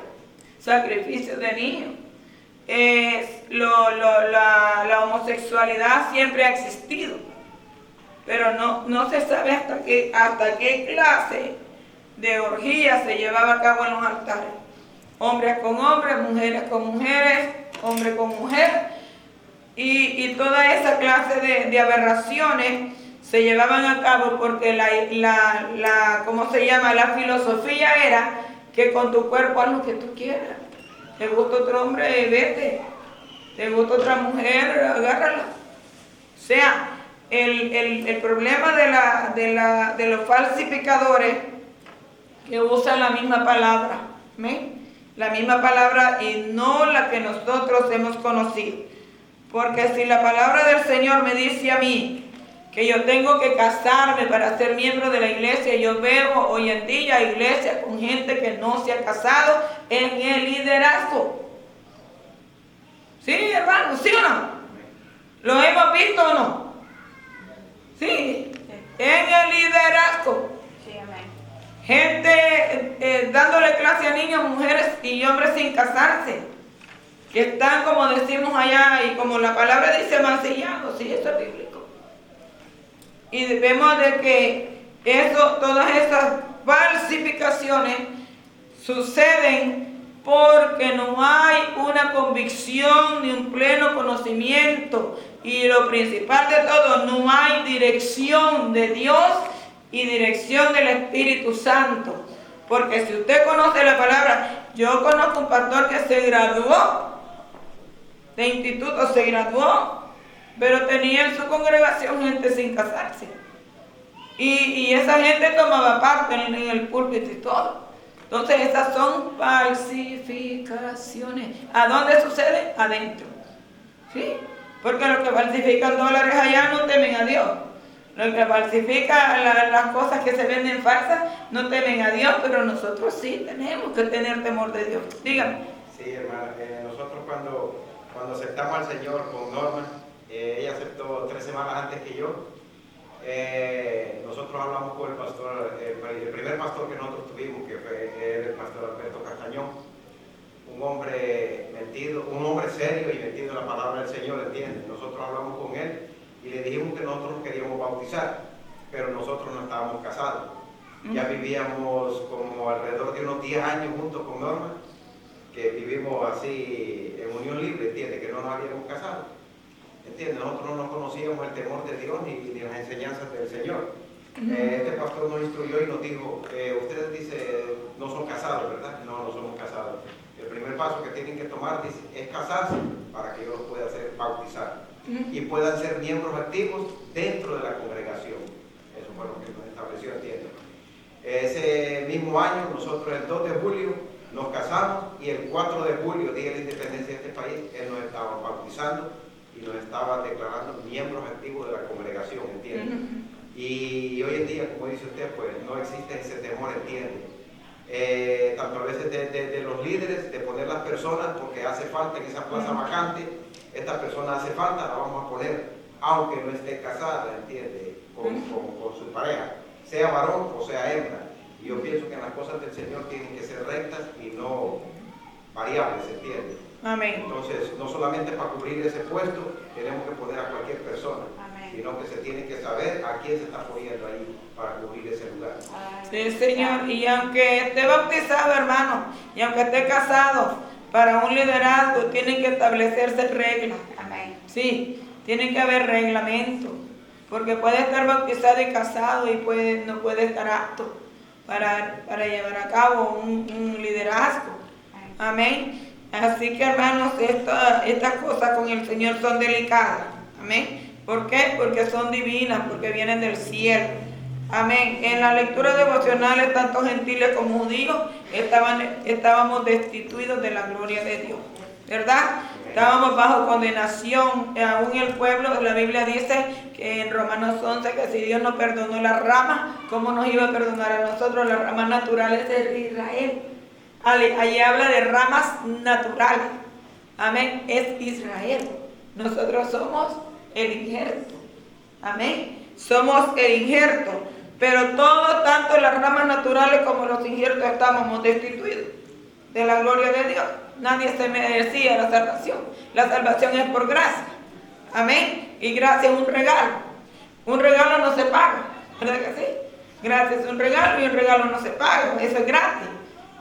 sacrificios de niños. La homosexualidad siempre ha existido, pero no se sabe hasta qué clase de orgía se llevaba a cabo en los altares. Hombres con hombres, mujeres con mujeres, hombre con mujer, Y toda esa clase de aberraciones se llevaban a cabo porque ¿cómo se llama? La filosofía era que con tu cuerpo haz lo que tú quieras. Te gusta otro hombre, vete. Te gusta otra mujer, agárrala. O sea, el problema de los falsificadores que usan la misma palabra, ¿ven? La misma palabra y no la que nosotros hemos conocido. Porque si la palabra del Señor me dice a mí que yo tengo que casarme para ser miembro de la iglesia, yo veo hoy en día iglesias con gente que no se ha casado en el liderazgo. ¿Sí, hermano? ¿Sí o no? ¿Lo hemos visto o no? Sí, en el liderazgo. Sí, amén. Gente dándole clase a niños, mujeres y hombres sin casarse. Que están, como decimos allá, y como la palabra dice, mancillados. Sí, eso es bíblico. Y vemos de que todas esas falsificaciones suceden porque no hay una convicción ni un pleno conocimiento. Y lo principal de todo, no hay dirección de Dios y dirección del Espíritu Santo. Porque si usted conoce la palabra, yo conozco un pastor que se graduó de instituto, se graduó, pero tenía en su congregación gente sin casarse. Y esa gente tomaba parte en el púlpito y todo. Entonces esas son falsificaciones. ¿A dónde sucede? Adentro. ¿Sí? Porque los que falsifican dólares allá no temen a Dios. Los que falsifican las cosas que se venden falsas no temen a Dios, pero nosotros sí tenemos que tener temor de Dios. Dígame. Sí, hermana, nosotros cuando aceptamos al Señor con Norma, ella aceptó 3 semanas antes que yo. Nosotros hablamos con el pastor, el primer pastor que nosotros tuvimos, que fue el pastor Alberto Castañón, un hombre metido, un hombre serio y metido en la palabra del Señor, ¿entiendes? Nosotros hablamos con él y le dijimos que nosotros nos queríamos bautizar, pero nosotros no estábamos casados. Ya vivíamos como alrededor de unos 10 años juntos con Norma, que vivimos así en unión libre, ¿entiendes? Que no nos habíamos casado. ¿Entiendes? Nosotros no nos conocíamos el temor de Dios ni las enseñanzas del Señor. Este pastor nos instruyó y nos dijo, ustedes dicen, no son casados, ¿verdad? No, no somos casados. El primer paso que tienen que tomar dice, es casarse para que yo los pueda hacer bautizar y puedan ser miembros activos dentro de la congregación. Eso fue lo que nos estableció, ¿entiendes? Ese mismo año, nosotros el 2 de julio nos casamos y el 4 de julio, día de la independencia de este país, él nos estaba bautizando y nos estaba declarando miembros activos de la congregación, ¿entiende? Y hoy en día, como dice usted, pues no existe ese temor, ¿entiende? Tanto a veces de los líderes, de poner las personas, porque hace falta en esa plaza vacante, esta persona hace falta, la vamos a poner, aunque no esté casada, ¿entiende? Con su pareja, sea varón o sea hembra. Y yo pienso que las cosas del Señor tienen que ser rectas y no variables, ¿entiende? Amén. Entonces, no solamente para cubrir ese puesto tenemos que poner a cualquier persona, Amén. sino que se tiene que saber a quién se está poniendo ahí para cubrir ese lugar. Sí, Señor. Y aunque esté bautizado, hermano, y aunque esté casado, para un liderazgo tienen que establecerse reglas. Amén. Sí, tiene que haber reglamento, porque puede estar bautizado y casado y no puede estar apto para llevar a cabo un liderazgo. Amén. Así que, hermanos, estas cosas con el Señor son delicadas. Amén. ¿Por qué? Porque son divinas, porque vienen del cielo. Amén. En la lectura devocionales, tanto gentiles como judíos, estábamos destituidos de la gloria de Dios. ¿Verdad? Estábamos bajo condenación. Aún el pueblo, la Biblia dice que en Romanos 11 que si Dios nos perdonó las ramas, ¿cómo nos iba a perdonar a nosotros las ramas naturales de Israel? Allí habla de ramas naturales. Amén. Es Israel. Nosotros somos el injerto. Amén. Somos el injerto. Pero todos, tanto las ramas naturales como los injertos, estábamos destituidos de la gloria de Dios. Nadie se merecía la salvación. La salvación es por gracia. Amén. Y gracia es un regalo. Un regalo no se paga. ¿Verdad que sí? Gracia es un regalo y un regalo no se paga. Eso es gratis.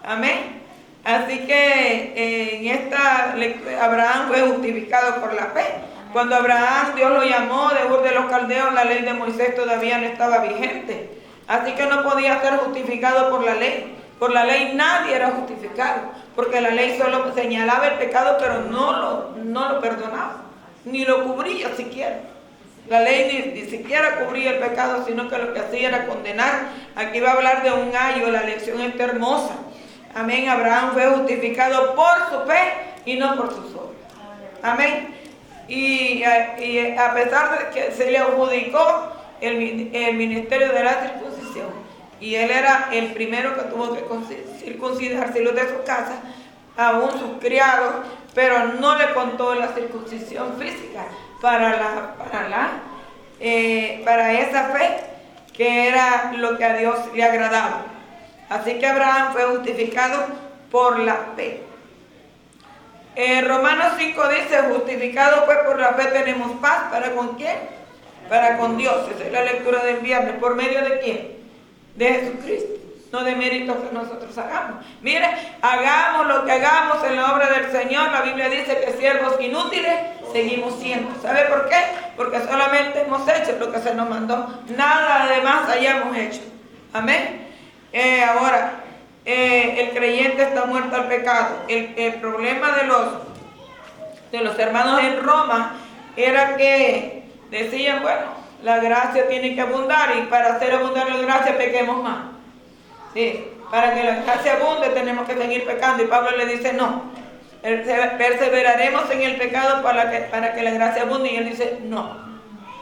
Amén. Así que en esta lectura Abraham fue justificado por la fe. Cuando Abraham, Dios lo llamó de Ur de los Caldeos, la ley de Moisés todavía no estaba vigente. Así que no podía ser justificado por la ley. Por la ley nadie era justificado, porque la ley solo señalaba el pecado, pero no lo perdonaba, ni lo cubría siquiera. La ley ni siquiera cubría el pecado, sino que lo que hacía era condenar. Aquí va a hablar de un ayo, la lección está hermosa. Amén. Abraham fue justificado por su fe y no por sus obras. Amén. Y a pesar de que se le adjudicó el ministerio de la circuncisión, y él era el primero que tuvo que circuncidarse los de su casa, aún sus criados, pero no le contó la circuncisión física para esa fe, que era lo que a Dios le agradaba. Así que Abraham fue justificado por la fe. Romanos 5 dice, justificado pues por la fe tenemos paz. ¿Para con quién? Para con Dios. Esa es la lectura del viernes. ¿Por medio de quién? De Jesucristo, no de méritos que nosotros hagamos. Mire, hagamos lo que hagamos en la obra del Señor. La Biblia dice que siervos inútiles seguimos siendo. ¿Sabe por qué? Porque solamente hemos hecho lo que se nos mandó. Nada además hayamos hecho. Amén. Ahora, el creyente está muerto al pecado. El problema de los hermanos en Roma era que decían, bueno, la gracia tiene que abundar, y para hacer abundar la gracia pequemos más. Sí, para que la gracia abunde tenemos que seguir pecando, y Pablo le dice no, perseveraremos en el pecado para que la gracia abunde, y él dice no.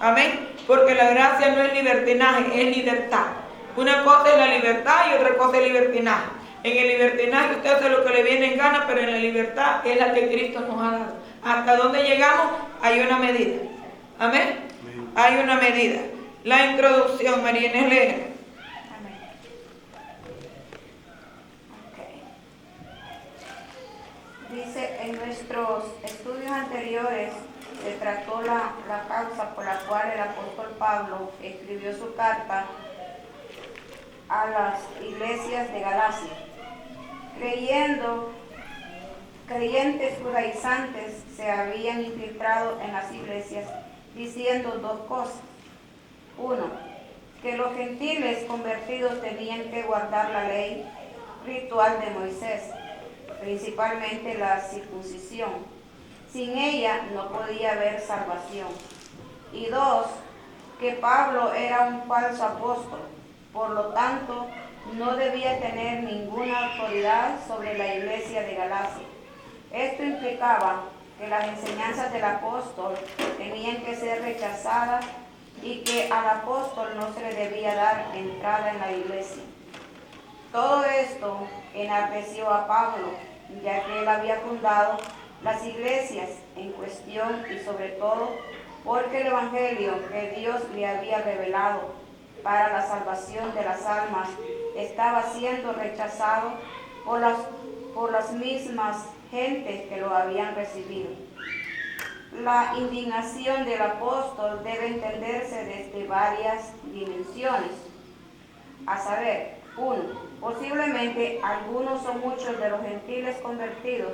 Amén. Porque la gracia no es libertinaje, es libertad. Una cosa es la libertad y otra cosa es libertinaje. En el libertinaje usted hace lo que le viene en gana, pero en la libertad es la que Cristo nos ha dado. Hasta donde llegamos hay una medida. Amén. Hay una medida. La introducción, María Inés, lee. Amén. Okay. Dice, en nuestros estudios anteriores se trató la causa por la cual el apóstol Pablo escribió su carta a las iglesias de Galacia. Creyentes judaizantes se habían infiltrado en las iglesias diciendo dos cosas. Uno, que los gentiles convertidos tenían que guardar la ley ritual de Moisés, principalmente la circuncisión. Sin ella no podía haber salvación. Y dos, que Pablo era un falso apóstol, por lo tanto no debía tener ninguna autoridad sobre la iglesia de Galacia. Esto implicaba que las enseñanzas del apóstol tenían que ser rechazadas y que al apóstol no se le debía dar entrada en la iglesia. Todo esto enardeció a Pablo, ya que él había fundado las iglesias en cuestión, y sobre todo porque el evangelio que Dios le había revelado para la salvación de las almas estaba siendo rechazado por las mismas gentes que lo habían recibido. La indignación del apóstol debe entenderse desde varias dimensiones, a saber, 1. Posiblemente algunos o muchos de los gentiles convertidos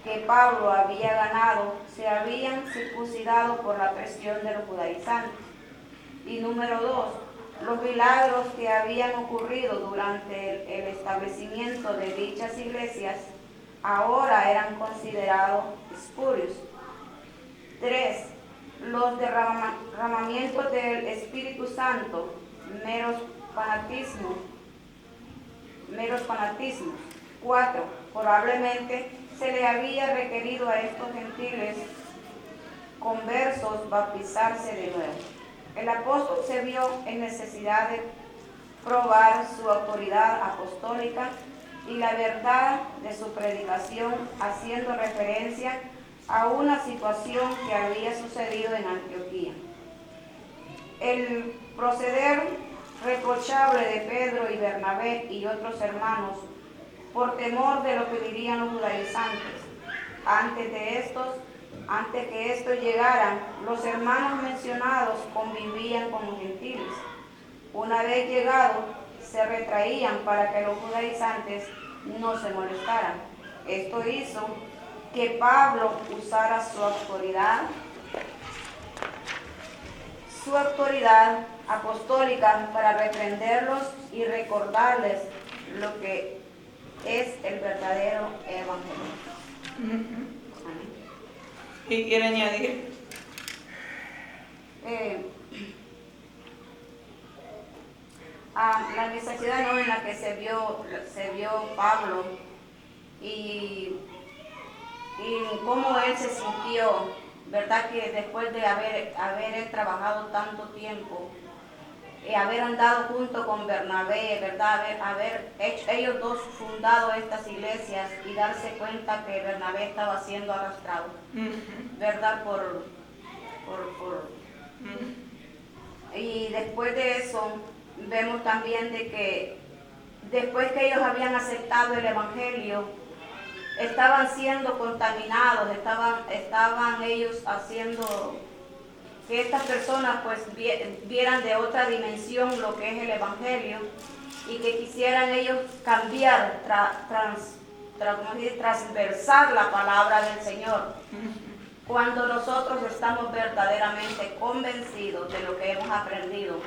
que Pablo había ganado se habían circuncidado por la presión de los judaizantes. Y número 2, los milagros que habían ocurrido durante el establecimiento de dichas iglesias ahora eran considerados espurios. 3. Los derramamientos del Espíritu Santo, meros fanatismos. 4. Probablemente se le había requerido a estos gentiles conversos bautizarse de nuevo. El apóstol se vio en necesidad de probar su autoridad apostólica y la verdad de su predicación, haciendo referencia a una situación que había sucedido en Antioquía. El proceder reprochable de Pedro y Bernabé y otros hermanos, por temor de lo que dirían los judaizantes. Antes que estos llegaran, los hermanos mencionados convivían con los gentiles. Una vez llegado, se retraían para que los judaizantes no se molestaran. Esto hizo que Pablo usara su autoridad su autoridad apostólica para reprenderlos y recordarles lo que es el verdadero evangelio. Amén. ¿Y quiere añadir? La necesidad, ¿no?, en la que se vio Pablo y cómo él se sintió, ¿verdad? Que después de haber trabajado tanto tiempo, haber andado junto con Bernabé, ¿verdad? Haber hecho, ellos dos fundado estas iglesias y darse cuenta que Bernabé estaba siendo arrastrado, ¿verdad? Y después de eso, vemos también de que después que ellos habían aceptado el evangelio, estaban siendo contaminados, estaban ellos haciendo que estas personas pues vieran de otra dimensión lo que es el evangelio y que quisieran ellos cambiar, transversar la palabra del Señor. Cuando nosotros estamos verdaderamente convencidos de lo que hemos aprendido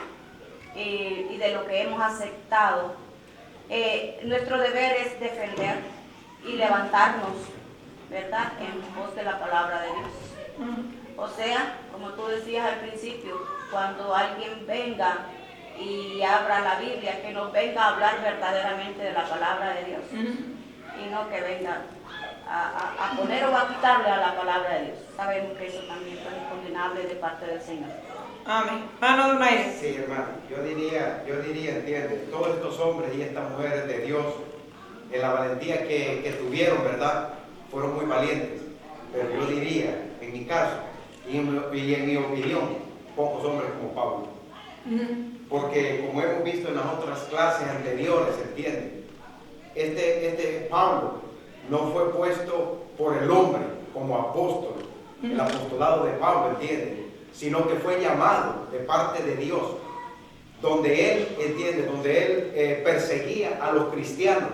y de lo que hemos aceptado, nuestro deber es defender y levantarnos, ¿verdad?, en pos de la palabra de Dios. O sea, como tú decías al principio, cuando alguien venga y abra la Biblia, que nos venga a hablar verdaderamente de la palabra de Dios y no que venga a poner o a quitarle a la palabra de Dios. Sabemos que eso también es condenable de parte del Señor. Amén. Mano de Donaire. Sí, hermano, yo diría, entiende, todos estos hombres y estas mujeres de Dios, en la valentía que tuvieron, ¿verdad?, fueron muy valientes. Pero yo diría, en mi caso, y en mi opinión, pocos hombres como Pablo. Porque como hemos visto en las otras clases anteriores, ¿entiende? Este Pablo no fue puesto por el hombre como apóstol, el apostolado de Pablo, ¿entiende?, sino que fue llamado de parte de Dios, donde él perseguía a los cristianos.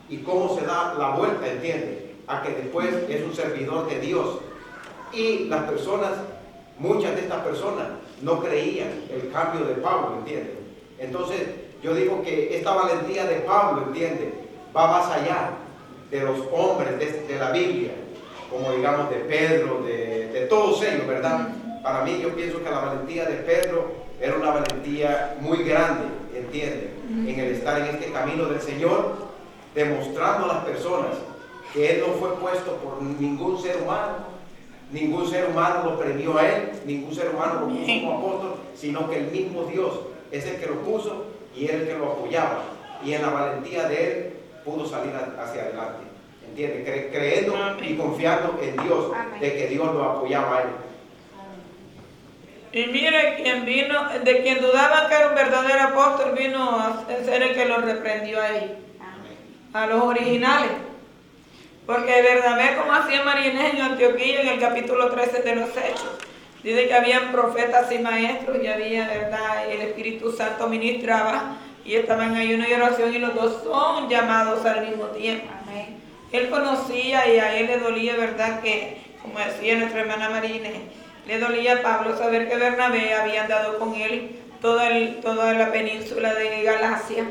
Y cómo se da la vuelta, ¿entiende?, a que después es un servidor de Dios. Y las personas, muchas de estas personas, no creían el cambio de Pablo, ¿entiende? Entonces, yo digo que esta valentía de Pablo, ¿entiende?, va más allá de los hombres de la Biblia, como digamos de Pedro, de todos ellos, ¿verdad? Para mí, yo pienso que la valentía de Pedro era una valentía muy grande, ¿entiende?, en el estar en este camino del Señor, demostrando a las personas que él no fue puesto por ningún ser humano lo premió a él, ningún ser humano lo puso como apóstol, sino que el mismo Dios es el que lo puso y él el que lo apoyaba, y en la valentía de él pudo salir hacia adelante, ¿entiende? Creyendo y confiando en Dios, de que Dios lo apoyaba a él. Y mire, de quien dudaban que era un verdadero apóstol, vino a ser el que lo reprendió a él, a los originales. Porque Bernabé, como hacía Marinés en Antioquía, en el capítulo 13 de los Hechos, dice que habían profetas y maestros, y había, ¿verdad?, el Espíritu Santo ministraba, y estaban en ayuno y oración, y los dos son llamados al mismo tiempo. Amén. Él conocía, y a él le dolía, ¿verdad?, que, como decía nuestra hermana Marinés, le dolía a Pablo saber que Bernabé había andado con él toda la península de Galacia,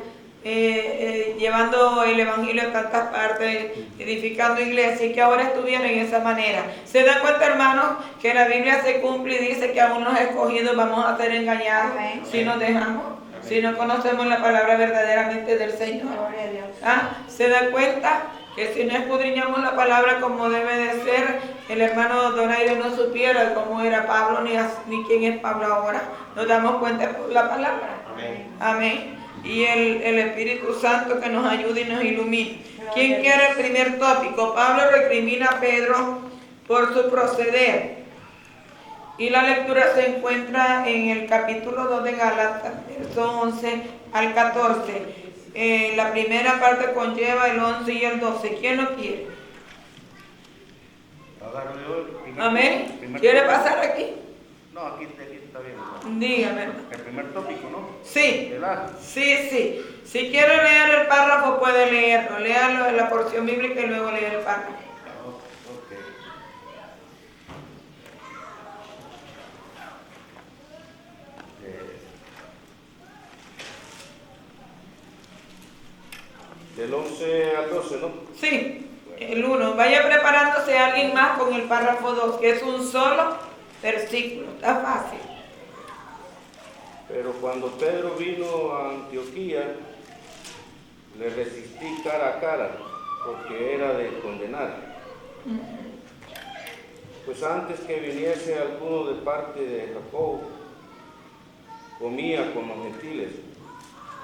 llevando el evangelio a tantas partes, edificando iglesias, y que ahora estuvieran en esa manera. ¿Se dan cuenta, hermanos, que la Biblia se cumple y dice que aún los escogidos vamos a ser engañados? Amén. Si nos dejamos? Amén. Si no conocemos la palabra verdaderamente del Señor. Gloria a Dios. ¿Se dan cuenta? Que si no escudriñamos la palabra como debe de ser, el hermano Donaire no supiera cómo era Pablo ni quién es Pablo ahora. Nos damos cuenta por la palabra. Amén. Amén. Y el Espíritu Santo que nos ayude y nos ilumine. ¿Quién quiere el primer tópico? Pablo recrimina a Pedro por su proceder. Y la lectura se encuentra en el capítulo 2 de Gálatas, verso 11 al 14. La primera parte conlleva el 11 y el 12. ¿Quién lo quiere? Amén. ¿Quiere pasar aquí? No, aquí está bien. Dígame. El primer tópico, ¿no? Sí. ¿Verdad? Sí. Si quiere leer el párrafo, puede leerlo. Léalo en la porción bíblica y luego lee el párrafo. Del 11 al 12, ¿no? Sí, el 1. Vaya preparándose alguien más con el párrafo 2, que es un solo versículo. Está fácil. Pero cuando Pedro vino a Antioquía, le resistí cara a cara, porque era de condenar. Pues antes que viniese alguno de parte de Jacob, comía con los gentiles,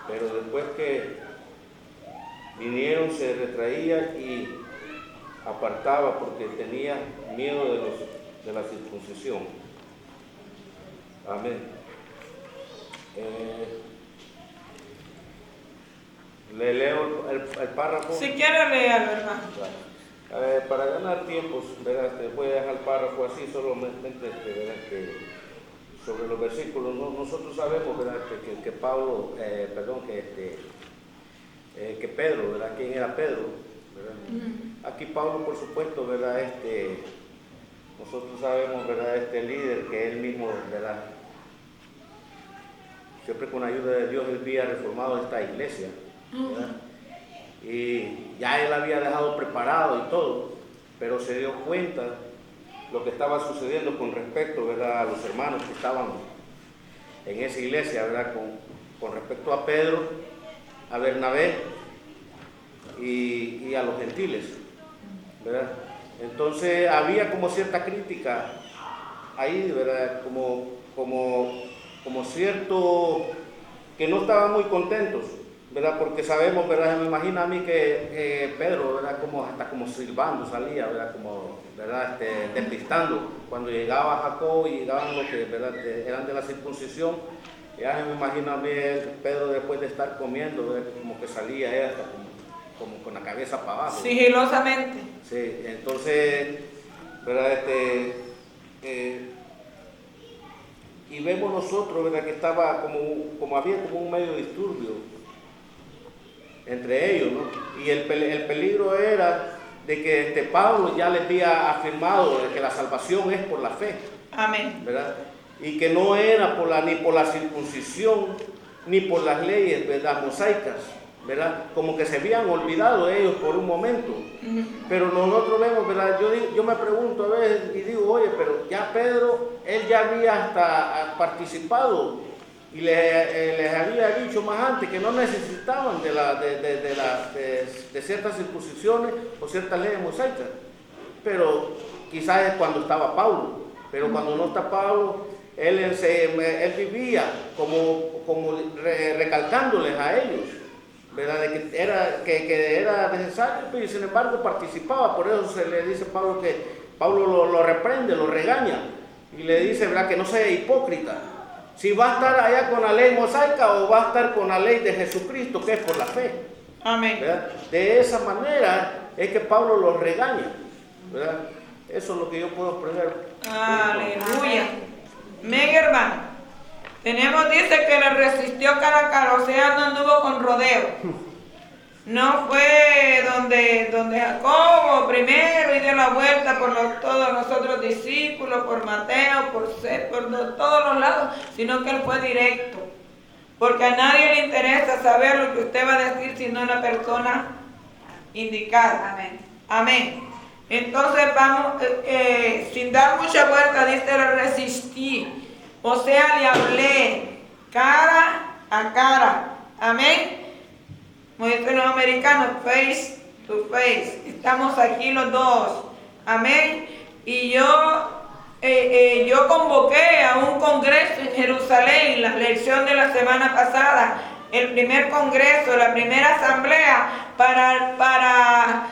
pero después que vinieron se retraía y apartaba porque tenía miedo de la circuncisión. Amén. Le leo el párrafo. Si quiere, léalo, hermano. Para ganar tiempos, ¿verdad? Voy a dejar el párrafo así solamente, ¿verdad? Que sobre los versículos, nosotros sabemos, ¿verdad? Que Pablo, que Pedro, ¿verdad? ¿Quién era Pedro? ¿Verdad? Aquí Pablo, por supuesto, ¿verdad? Nosotros sabemos, ¿verdad? Este líder que él mismo, ¿verdad? Siempre con la ayuda de Dios él había reformado esta iglesia, ¿verdad? Y ya él había dejado preparado y todo, pero se dio cuenta lo que estaba sucediendo con respecto, ¿verdad? A los hermanos que estaban en esa iglesia, ¿verdad? Con respecto a Pedro, a Bernabé y a los gentiles, ¿verdad? Entonces había como cierta crítica ahí, ¿verdad? Como cierto que no estaban muy contentos, ¿verdad? Porque sabemos, ¿verdad? Me imagino a mí que Pedro, ¿verdad? Hasta como silbando salía, ¿verdad? ¿Verdad? Despistando. Cuando llegaba Jacob y llegaban los que, ¿verdad? Eran de la circuncisión, ya me imagino a mí Pedro después de estar comiendo, ¿verdad? Como que salía hasta como con la cabeza para abajo. Sigilosamente. Sí, entonces, ¿verdad? Y vemos nosotros, ¿verdad? Que estaba como había como un medio disturbio entre ellos, ¿no? Y el peligro era de que Pablo ya les había afirmado de que la salvación es por la fe. Amén. ¿Verdad? Y que no era ni por la circuncisión, ni por las leyes, ¿verdad? Mosaicas, ¿verdad? Como que se habían olvidado ellos por un momento. Pero nosotros vemos, ¿verdad? Yo me pregunto a veces y digo, oye, pero ya Pedro, él ya había hasta participado y les había dicho más antes que no necesitaban de ciertas circuncisiones o ciertas leyes mosaicas. Pero quizás es cuando estaba Pablo, pero cuando no está Pablo, él vivía como recalcándoles a ellos, ¿verdad? De que era necesario, y sin embargo participaba. Por eso se le dice a Pablo que Pablo lo reprende, lo regaña y le dice, ¿verdad? Que no sea hipócrita. Si va a estar allá con la ley mosaica o va a estar con la ley de Jesucristo, que es por la fe. Amén. ¿Verdad? De esa manera es que Pablo los regaña, ¿verdad? Eso es lo que yo puedo aprender. Aleluya. Amén, hermano. Dice que le resistió cara a cara, o sea, no anduvo con rodeo. No fue donde Jacobo primero y dio la vuelta por todos los otros discípulos, por Mateo, por todos los lados, sino que él fue directo. Porque a nadie le interesa saber lo que usted va a decir, sino una persona indicada. Amén. Amén. Entonces vamos, sin dar mucha vuelta, dice, le resistí. O sea, le hablé cara a cara. Amén. Como dicen los americanos, face to face. Estamos aquí los dos. Amén. Y yo convoqué a un congreso en Jerusalén, la elección de la semana pasada, el primer congreso, la primera asamblea para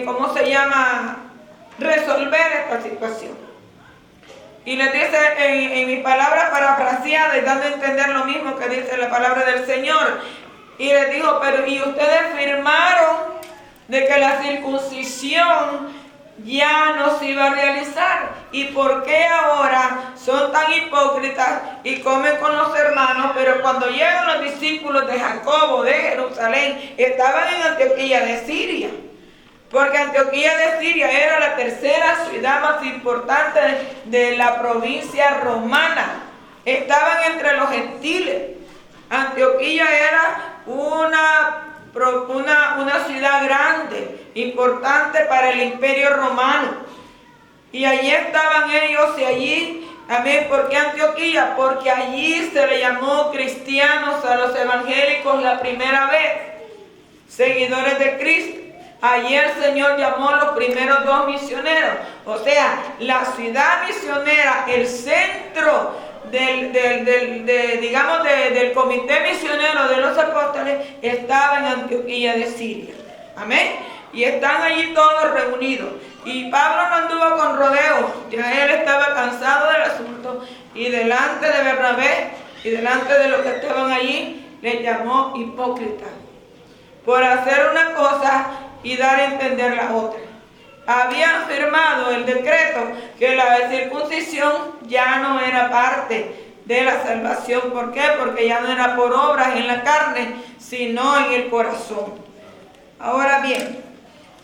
¿cómo se llama? Resolver esta situación. Y les dice en mi palabra parafraseada y dando a entender lo mismo que dice la palabra del Señor. Y les dijo, pero ¿y ustedes firmaron de que la circuncisión ya no se iba a realizar? ¿Y por qué ahora son tan hipócritas y comen con los hermanos, pero cuando llegan los discípulos de Jacobo de Jerusalén, estaban en Antioquía de Siria? Porque Antioquía de Siria era la tercera ciudad más importante de la provincia romana. Estaban entre los gentiles. Antioquía era una una ciudad grande, importante para el Imperio Romano. Y allí estaban ellos y allí, amén, ¿por qué Antioquía? Porque allí se le llamó cristianos a los evangélicos la primera vez, seguidores de Cristo. Allí el Señor llamó a los primeros 2 misioneros. O sea, la ciudad misionera, el centro del comité misionero de los apóstoles estaba en Antioquía de Siria. Amén. Y están allí todos reunidos. Y Pablo no anduvo con rodeos, ya él estaba cansado del asunto. Y delante de Bernabé y delante de los que estaban allí, les llamó hipócritas por hacer una cosa y dar a entender la otra. Habían firmado el decreto que la circuncisión ya no era parte de la salvación. ¿Por qué? Porque ya no era por obras en la carne, sino en el corazón. Ahora bien,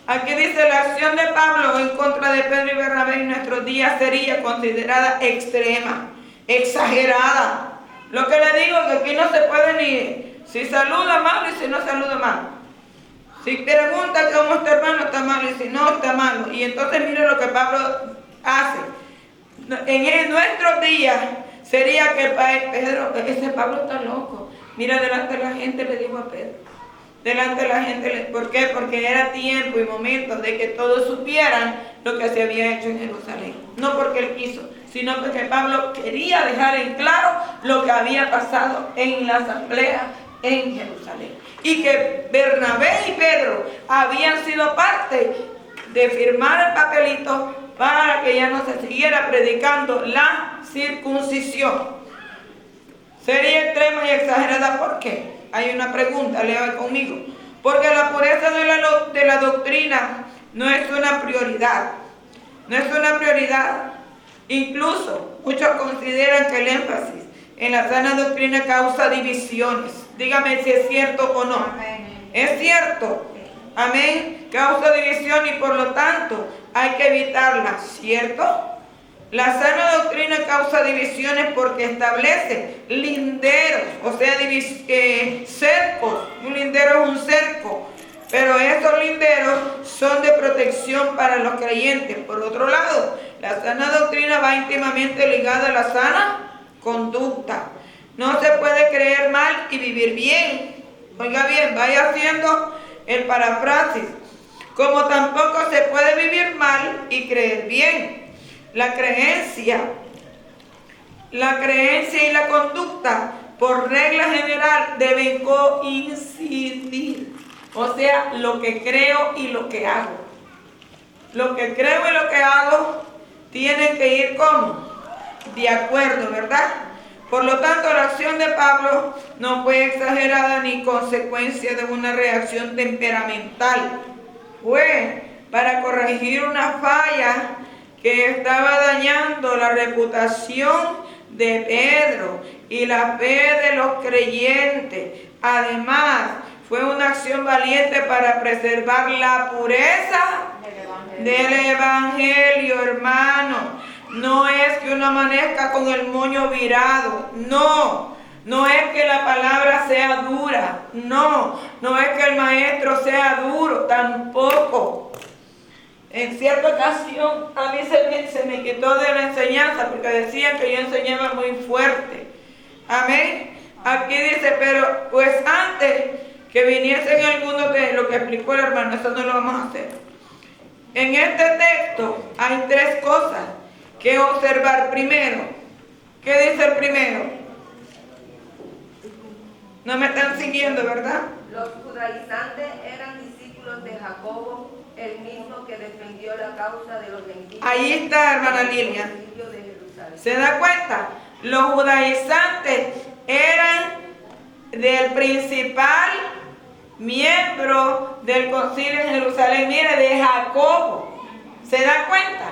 aquí dice: la acción de Pablo en contra de Pedro y Bernabé en nuestros días sería considerada extrema, exagerada. Lo que le digo es que aquí no se puede ni, si saluda mal y si no saluda mal. Si pregunta cómo está hermano, está malo, y si no, está malo. Y entonces mire lo que Pablo hace. En nuestros días sería que Pedro, ese Pablo está loco. Mira, delante de la gente le dijo a Pedro. Delante de la gente, ¿por qué? Porque era tiempo y momento de que todos supieran lo que se había hecho en Jerusalén. No porque él quiso, sino porque Pablo quería dejar en claro lo que había pasado en la asamblea en Jerusalén. Y que Bernabé y Pedro habían sido parte de firmar el papelito para que ya no se siguiera predicando la circuncisión. Sería extrema y exagerada, ¿por qué? Hay una pregunta, lea conmigo. Porque la pureza de la doctrina no es una prioridad. No es una prioridad. Incluso muchos consideran que el énfasis en la sana doctrina causa divisiones. Dígame si es cierto o no. Amén. Es cierto. Amén. Causa división y por lo tanto hay que evitarla. ¿Cierto? La sana doctrina causa divisiones porque establece linderos, o sea, cercos. Un lindero es un cerco, pero estos linderos son de protección para los creyentes. Por otro lado, la sana doctrina va íntimamente ligada a la sana conducta. No se puede creer mal y vivir bien. Oiga bien, vaya haciendo el paráfrasis. Como tampoco se puede vivir mal y creer bien. La creencia y la conducta, por regla general, deben coincidir. O sea, lo que creo y lo que hago. Lo que creo y lo que hago tienen que ir como de acuerdo, ¿verdad? Por lo tanto, la acción de Pablo no fue exagerada ni consecuencia de una reacción temperamental. Fue para corregir una falla que estaba dañando la reputación de Pedro y la fe de los creyentes. Además, fue una acción valiente para preservar la pureza del Evangelio, hermano. No es que uno amanezca con el moño virado, no. No es que la palabra sea dura, no. No es que el maestro sea duro, tampoco. En cierta ocasión a mí se me quitó de la enseñanza porque decían que yo enseñaba muy fuerte. Amén. Aquí dice, pero pues antes que viniesen algunos de lo que explicó el hermano, eso no lo vamos a hacer. En este texto hay 3 cosas que observar primero. ¿Qué dice el primero? No me están siguiendo, ¿verdad? Los judaizantes eran discípulos de Jacobo, el mismo que defendió la causa de los gentiles. Ahí está, hermana Lilia. ¿Se da cuenta? Los judaizantes eran del principal miembro del concilio en Jerusalén, mire, de Jacobo. ¿Se da cuenta?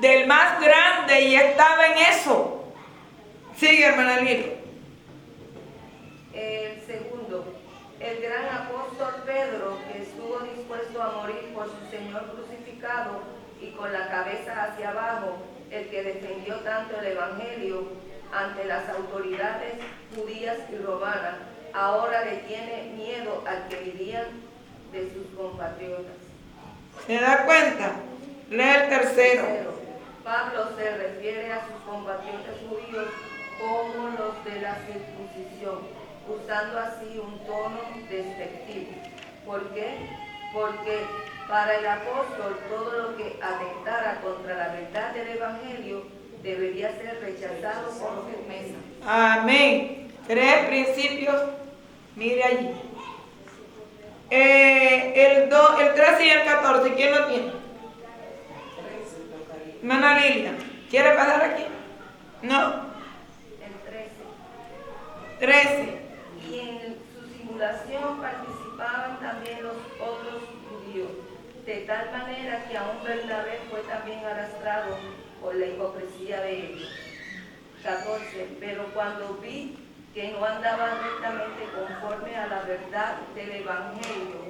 Del más grande, y estaba en eso. Sigue, hermana Lilia. El segundo, el gran apóstol Pedro, que estuvo dispuesto a morir por su Señor crucificado y con la cabeza hacia abajo, el que defendió tanto el Evangelio ante las autoridades judías y romanas, ahora le tiene miedo al que dirían de sus compatriotas. ¿Se da cuenta? Lee el tercero. Tercero, Pablo se refiere a sus compatriotas judíos como los de la circuncisión, usando así un tono despectivo. ¿Por qué? Porque para el apóstol todo lo que atentara contra la verdad del Evangelio debería ser rechazado con firmeza. Amén. 3 principios. Mire allí. El 13 y el 14, ¿quién lo tiene? Hermana Lilia, ¿quiere pasar aquí? No. El 13. 13. Y en su simulación participaban también los otros judíos, de tal manera que aún Bernabé fue también arrastrado por la hipocresía de ellos. 14. Pero cuando vi que no andaban rectamente conforme a la verdad del Evangelio,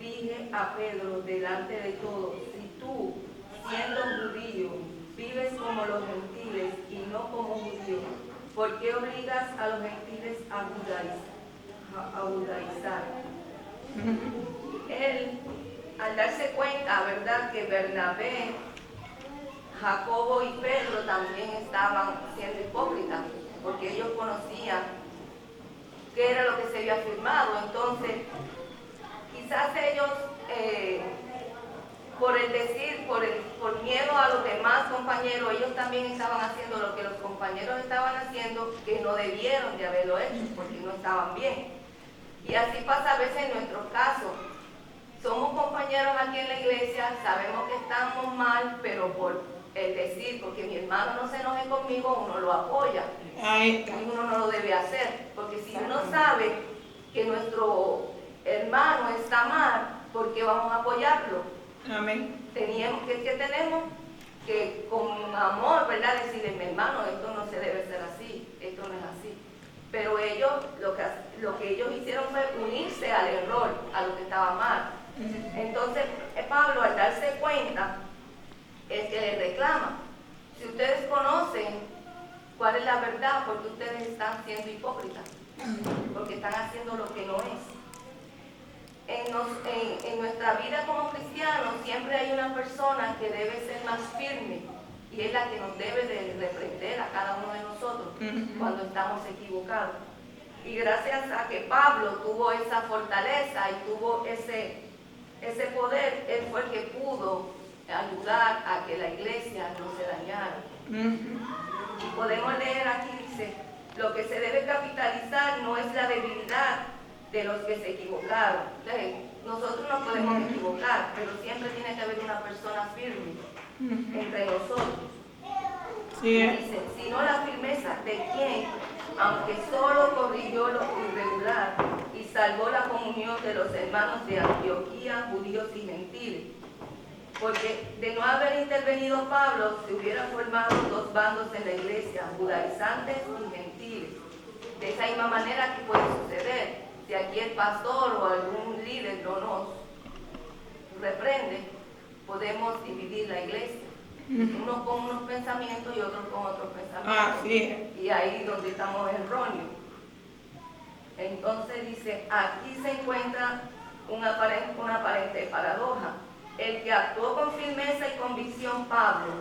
dije a Pedro delante de todos: si tú, siendo judío, vives como los gentiles y no como judío, ¿por qué obligas a los gentiles a judaizar? Él, al darse cuenta, ¿verdad?, que Bernabé, Jacobo y Pedro también estaban siendo hipócritas, porque ellos conocían qué era lo que se había afirmado. Entonces, quizás ellos, por miedo a los demás compañeros, ellos también estaban haciendo lo que los compañeros estaban haciendo, que no debieron de haberlo hecho, porque no estaban bien. Y así pasa a veces en nuestros casos. Somos compañeros aquí en la iglesia, sabemos que estamos mal, pero por el decir, porque mi hermano no se enoje conmigo, uno lo apoya. Ahí está. Y uno no lo debe hacer, porque si uno sabe que nuestro hermano está mal, ¿por qué vamos a apoyarlo? Amén. Tenemos que con amor, ¿verdad?, decirle: mi hermano, esto no se debe ser así, esto no es así. Pero ellos, lo que ellos hicieron fue unirse al error, a lo que estaba mal. Entonces, Pablo, al darse cuenta, es que le reclama: si ustedes conocen cuál es la verdad, porque ustedes están siendo hipócritas, porque están haciendo lo que no es. En nuestra vida como cristianos siempre hay una persona que debe ser más firme, y es la que nos debe de reprender a cada uno de nosotros cuando estamos equivocados. Y gracias a que Pablo tuvo esa fortaleza y tuvo ese poder, él fue el que pudo ayudar a que la iglesia no se dañara. Y podemos leer aquí, dice: lo que se debe capitalizar no es la debilidad de los que se equivocaron. Entonces, nosotros nos podemos equivocar, pero siempre tiene que haber una persona firme entre nosotros. Sí. Dice: sino la firmeza de quien, aunque solo corrigió lo irregular y salvó la comunión de los hermanos de Antioquía, judíos y gentiles. Porque de no haber intervenido Pablo, se hubieran formado dos bandos en la iglesia, judaizantes y gentiles. De esa misma manera que puede suceder, si aquí el pastor o algún líder no nos reprende, podemos dividir la iglesia. Unos con unos pensamientos y otros con otros pensamientos. Así Y ahí donde estamos erróneos. Entonces dice: aquí se encuentra una aparente paradoja. El que actuó con firmeza y convicción, Pablo,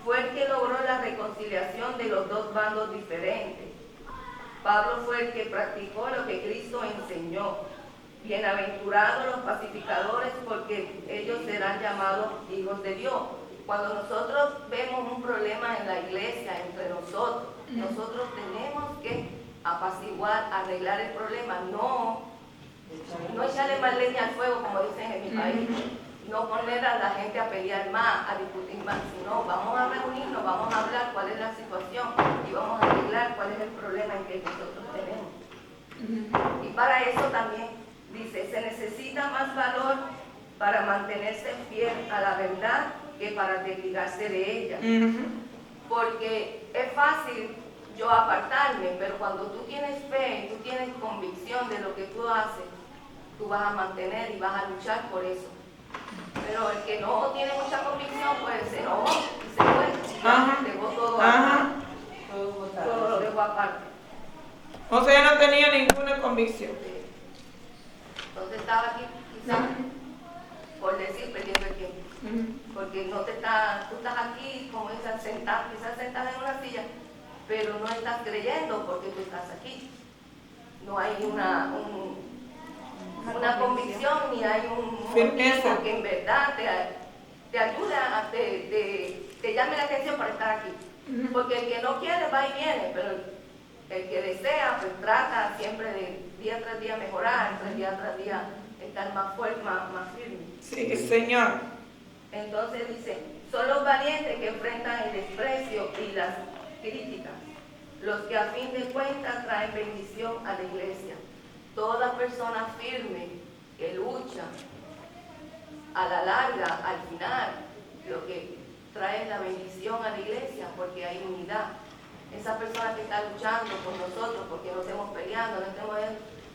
fue el que logró la reconciliación de los dos bandos diferentes. Pablo fue el que practicó lo que Cristo enseñó. Bienaventurados los pacificadores, porque ellos serán llamados hijos de Dios. Cuando nosotros vemos un problema en la iglesia, entre nosotros tenemos que apaciguar, arreglar el problema, no echarle más leña al fuego, como dicen en mi país, no poner a la gente a pelear más, a discutir más, sino vamos a reunirnos, vamos a hablar cuál es la situación y vamos a arreglar cuál es el problema en que nosotros tenemos. Y para eso también, dice, se necesita más valor para mantenerse fiel a la verdad que para desligarse de ella. Porque es fácil yo apartarme, pero cuando tú tienes fe, tú tienes convicción de lo que tú haces, tú vas a mantener y vas a luchar por eso. Pero el que no tiene mucha convicción, pues se enojó y se fue, dejó todo, todo lo dejó aparte. O sea, no tenía ninguna convicción. convicción. Entonces estaba aquí, quizás, por decir, perdiendo el tiempo. Porque tú estás aquí, como dices, sentado, quizás sentada en una silla, pero no estás creyendo porque tú estás aquí. No hay una convicción ni hay un motivo que en verdad te ayuda, te llame la atención para estar aquí. Porque el que no quiere va y viene, pero el que desea, pues trata siempre de día tras día mejorar, día tras día estar más fuerte, más firme. Sí, Señor. Entonces dice, son los valientes que enfrentan el desprecio y las críticas, los que a fin de cuentas traen bendición a la iglesia. Toda persona firme que lucha, a la larga, al final, lo que trae la bendición a la iglesia, porque hay unidad. Esa persona que está luchando por nosotros, porque no estemos peleando, no estemos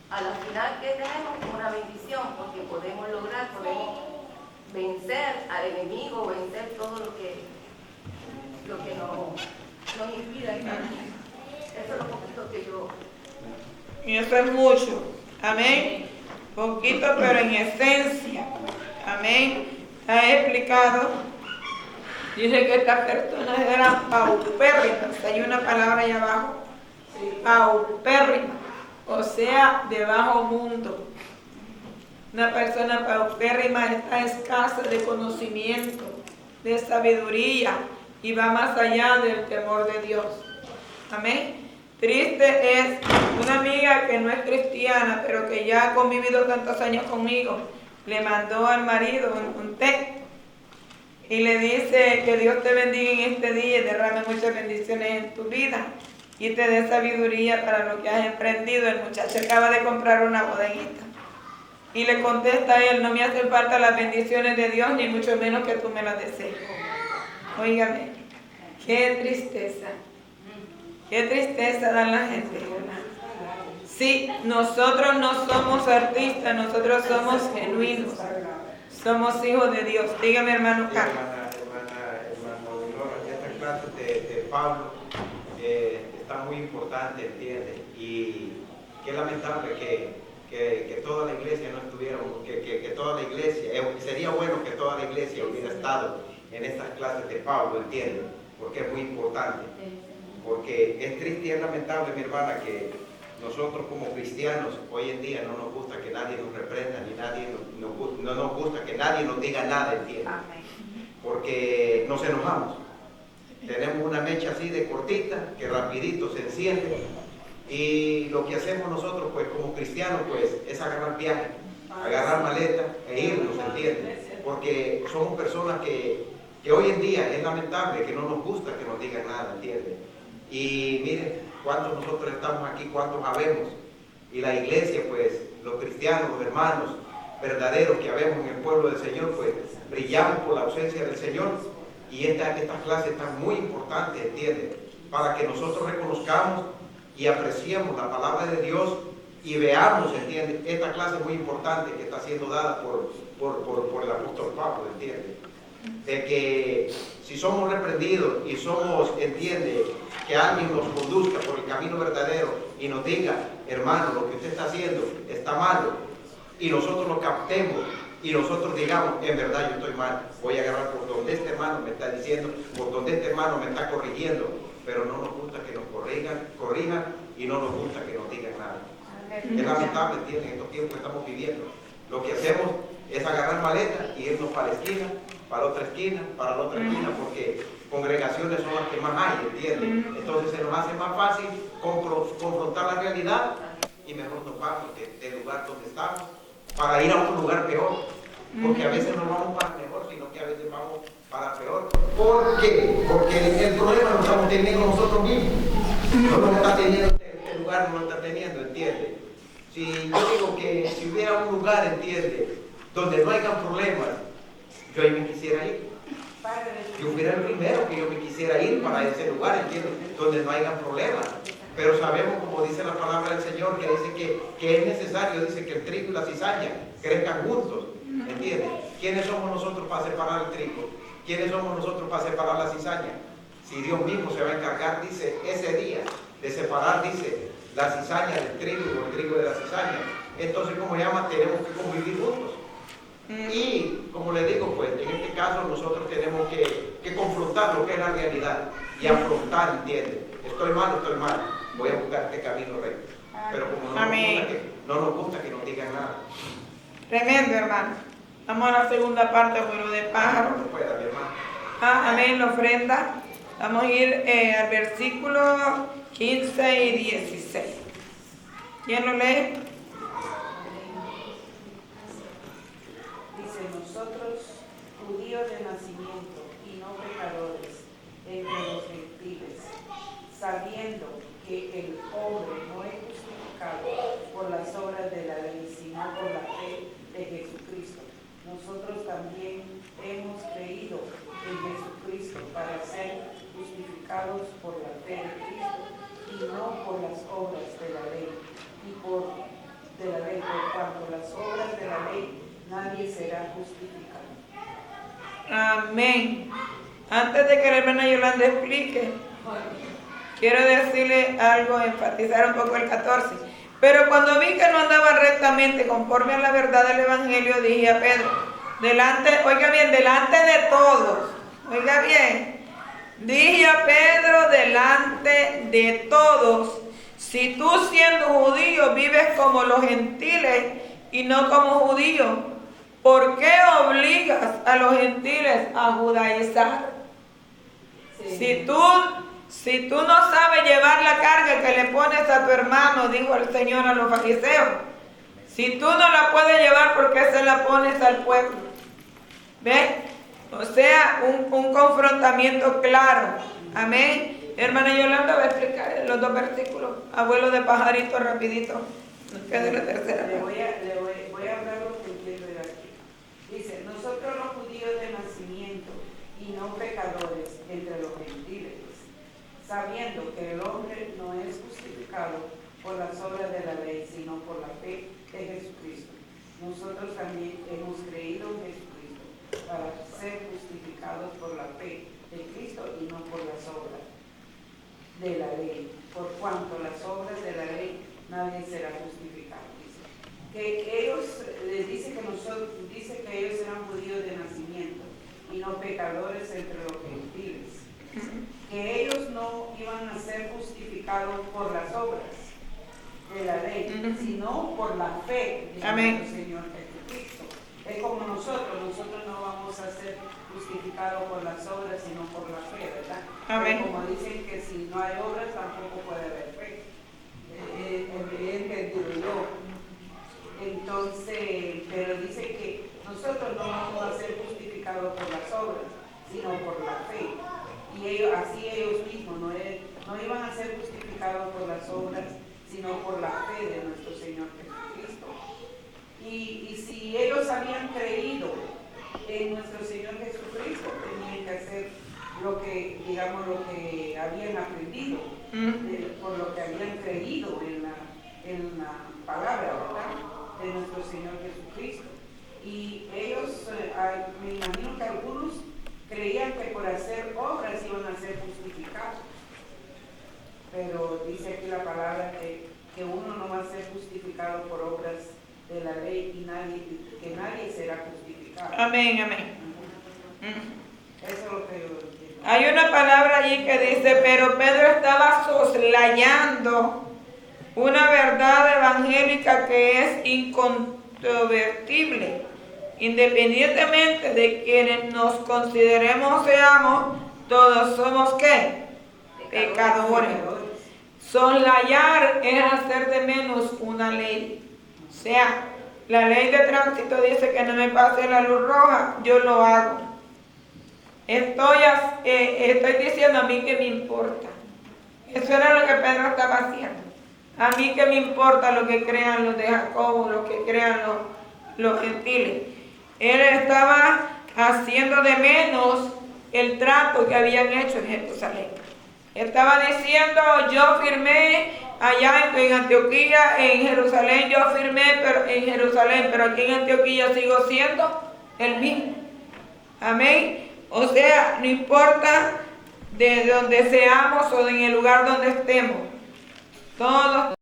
a la final que tenemos una bendición, porque podemos vencer al enemigo, vencer todo lo que nos impida. Eso es lo poquito que yo... Y eso es mucho. Amén. Poquito, pero en esencia. Amén. Está explicado. Dice que estas personas eran paupérrimas. Hay una palabra allá abajo. Paupérrimas. O sea, de bajo mundo. Una persona paupérrima está escasa de conocimiento, de sabiduría y va más allá del temor de Dios. Amén. Triste es una amiga que no es cristiana, pero que ya ha convivido tantos años conmigo. Le mandó al marido un té y le dice que Dios te bendiga en este día y derrame muchas bendiciones en tu vida y te dé sabiduría para lo que has emprendido. El muchacho acaba de comprar una bodeguita. Y le contesta a él, no me hacen falta las bendiciones de Dios, ni mucho menos que tú me las desees. Óigame, qué tristeza da la gente. Sí, nosotros no somos artistas, nosotros somos genuinos, somos hijos de Dios. Dígame, hermano Carlos. Hermano, esta clase de Pablo está muy importante, ¿entiendes? Y qué lamentable que toda la iglesia no estuviera, que toda la iglesia, sería bueno que toda la iglesia hubiera estado en estas clases de Pablo, ¿entiendes? Porque es muy importante. Porque es triste y es lamentable, mi hermana, que nosotros como cristianos hoy en día no nos gusta que nadie nos reprenda, ni no nos gusta que nadie nos diga nada, ¿entiendes? Porque nos enojamos. Tenemos una mecha así de cortita, que rapidito se enciende. Y lo que hacemos nosotros, pues, como cristianos, pues, es agarrar viaje, agarrar maleta e irnos, ¿entiendes? Porque somos personas que hoy en día es lamentable que no nos gusta que nos digan nada, ¿entiendes? Y miren, cuántos nosotros estamos aquí, cuántos habemos. Y la iglesia, pues, los cristianos, los hermanos verdaderos que habemos en el pueblo del Señor, pues, brillamos por la ausencia del Señor. Y estas clases están muy importantes, ¿entiendes? Para que nosotros reconozcamos y apreciemos la palabra de Dios y veamos, ¿entiendes? Esta clase es muy importante que está siendo dada por el apóstol Pablo, ¿entiendes? De que si somos reprendidos y somos, ¿entiendes? Que alguien nos conduzca por el camino verdadero y nos diga, hermano, lo que usted está haciendo está malo, y nosotros lo captemos y nosotros digamos, en verdad yo estoy mal, voy a agarrar por donde este hermano me está diciendo, por donde este hermano me está corrigiendo, pero no nos gusta que nos corrijan y no nos gusta que nos digan nada. Es lamentable, ¿entienden? En estos tiempos que estamos viviendo. Lo que hacemos es agarrar maleta y irnos para la esquina, para la otra esquina, para la otra esquina, porque congregaciones son las que más hay, ¿entienden? Entonces se nos hace más fácil confrontar la realidad y mejor nos vamos del lugar donde estamos para ir a otro lugar peor, porque a veces no vamos para mejor, sino que a veces vamos para peor. ¿Por qué? Porque el problema lo estamos teniendo nosotros mismos. No lo está teniendo este lugar, no lo está teniendo, ¿entiendes? Si yo digo que si hubiera un lugar, ¿entiendes?, donde no haya problemas, yo ahí me quisiera ir. Yo fuera el primero que yo me quisiera ir para ese lugar, ¿entiendes?, donde no haya problemas. Pero sabemos, como dice la palabra del Señor, que dice que es necesario, dice que el trigo y la cizaña crezcan juntos, ¿entiendes? ¿Quiénes somos nosotros para separar el trigo? ¿Quiénes somos nosotros para separar la cizaña? Si Dios mismo se va a encargar, dice, ese día de separar, dice, la cizaña del trigo o el trigo de la cizaña. Entonces, como llama, tenemos que convivir juntos. Y, como le digo, pues, en este caso nosotros tenemos que confrontar lo que es la realidad y afrontar, ¿entiendes? Estoy mal, voy a buscar este camino recto. Pero como no nos gusta que nos digan nada. Tremendo, hermano. Vamos a la segunda parte, vuelo de pájaro. No pueda, mi hermano. Amén, la ofrenda. Vamos a ir al versículo 15 y 16. ¿Quién lo lee? Dice, nosotros, judíos de nacimiento y no pecadores entre los gentiles, sabiendo que el hombre no es justificado por las obras de la ley, sino por la fe de Jesucristo. Nosotros también hemos creído en Jesucristo para ser justificados por la fe de Cristo y no por las obras de la ley. Por cuanto las obras de la ley nadie será justificado. Amén. Antes de que la hermana Yolanda explique, quiero decirle algo, enfatizar un poco el 14. Pero cuando vi que no andaba rectamente conforme a la verdad del Evangelio, dije a Pedro, delante de todos, oiga bien, dije a Pedro delante de todos, si tú siendo judío vives como los gentiles y no como judíos, ¿por qué obligas a los gentiles a judaizar? Sí. Si tú no sabes llevar la carga que le pones a tu hermano, dijo el Señor a los fariseos, si tú no la puedes llevar, ¿por qué se la pones al pueblo? ¿Ves? O sea, un confrontamiento claro. Amén. Hermana Yolanda va a explicar los dos versículos. Abuelo de pajarito, rapidito. Nos queda la tercera. Voy a hablar lo que entiendo de aquí. Dice, nosotros los judíos de nacimiento y no pecadores entre los gentiles, sabiendo que el hombre no es justificado por las obras de la ley, sino por la fe de Jesucristo. Nosotros también hemos creído en Jesucristo para ser justificados por la fe de Cristo y no por las obras de la ley, por cuanto las obras de la ley nadie será justificado. Dice que ellos, les dice que ellos eran judíos de nacimiento y no pecadores entre los gentiles, que ellos no iban a ser justificados por las obras de la ley, sino por la fe de nuestro Señor Jesucristo. Es como nosotros no vamos a ser justificados por las obras, sino por la fe, ¿verdad? Amén. Como dicen que si no hay obras, tampoco puede haber fe. Entendido yo. Entonces, pero dice que nosotros no vamos a ser justificados por las obras, sino por la fe. Y ellos mismos no iban a ser justificados por las obras, sino por la fe de nuestro Señor Jesucristo. Y si ellos habían creído en nuestro Señor Jesucristo, tenían que hacer lo que habían aprendido, por lo que habían creído en la palabra, ¿verdad?, de nuestro Señor Jesucristo. Y ellos, me imagino que algunos creían que por hacer obras iban a ser justificados. Pero dice aquí la palabra que uno no va a ser justificado por obras de la ley y que nadie será justificado. Amén, amén. Eso es lo que yo entiendo. Hay una palabra allí que dice, pero Pedro estaba soslayando una verdad evangélica que es incontrovertible, independientemente de quienes nos consideremos o seamos, todos somos ¿qué? Pecadores. Soslayar es hacer de menos una ley. O sea, la ley de tránsito dice que no me pase la luz roja, yo lo hago. Estoy diciendo a mí que me importa. Eso era lo que Pedro estaba haciendo. A mí que me importa lo que crean los de Jacobo, lo que crean los gentiles. Él estaba haciendo de menos el trato que habían hecho en Jerusalén. Estaba diciendo, yo firmé allá en Antioquía, en Jerusalén, yo firmé en Jerusalén, pero aquí en Antioquía sigo siendo el mismo. Amén. O sea, no importa de donde seamos o en el lugar donde estemos, todos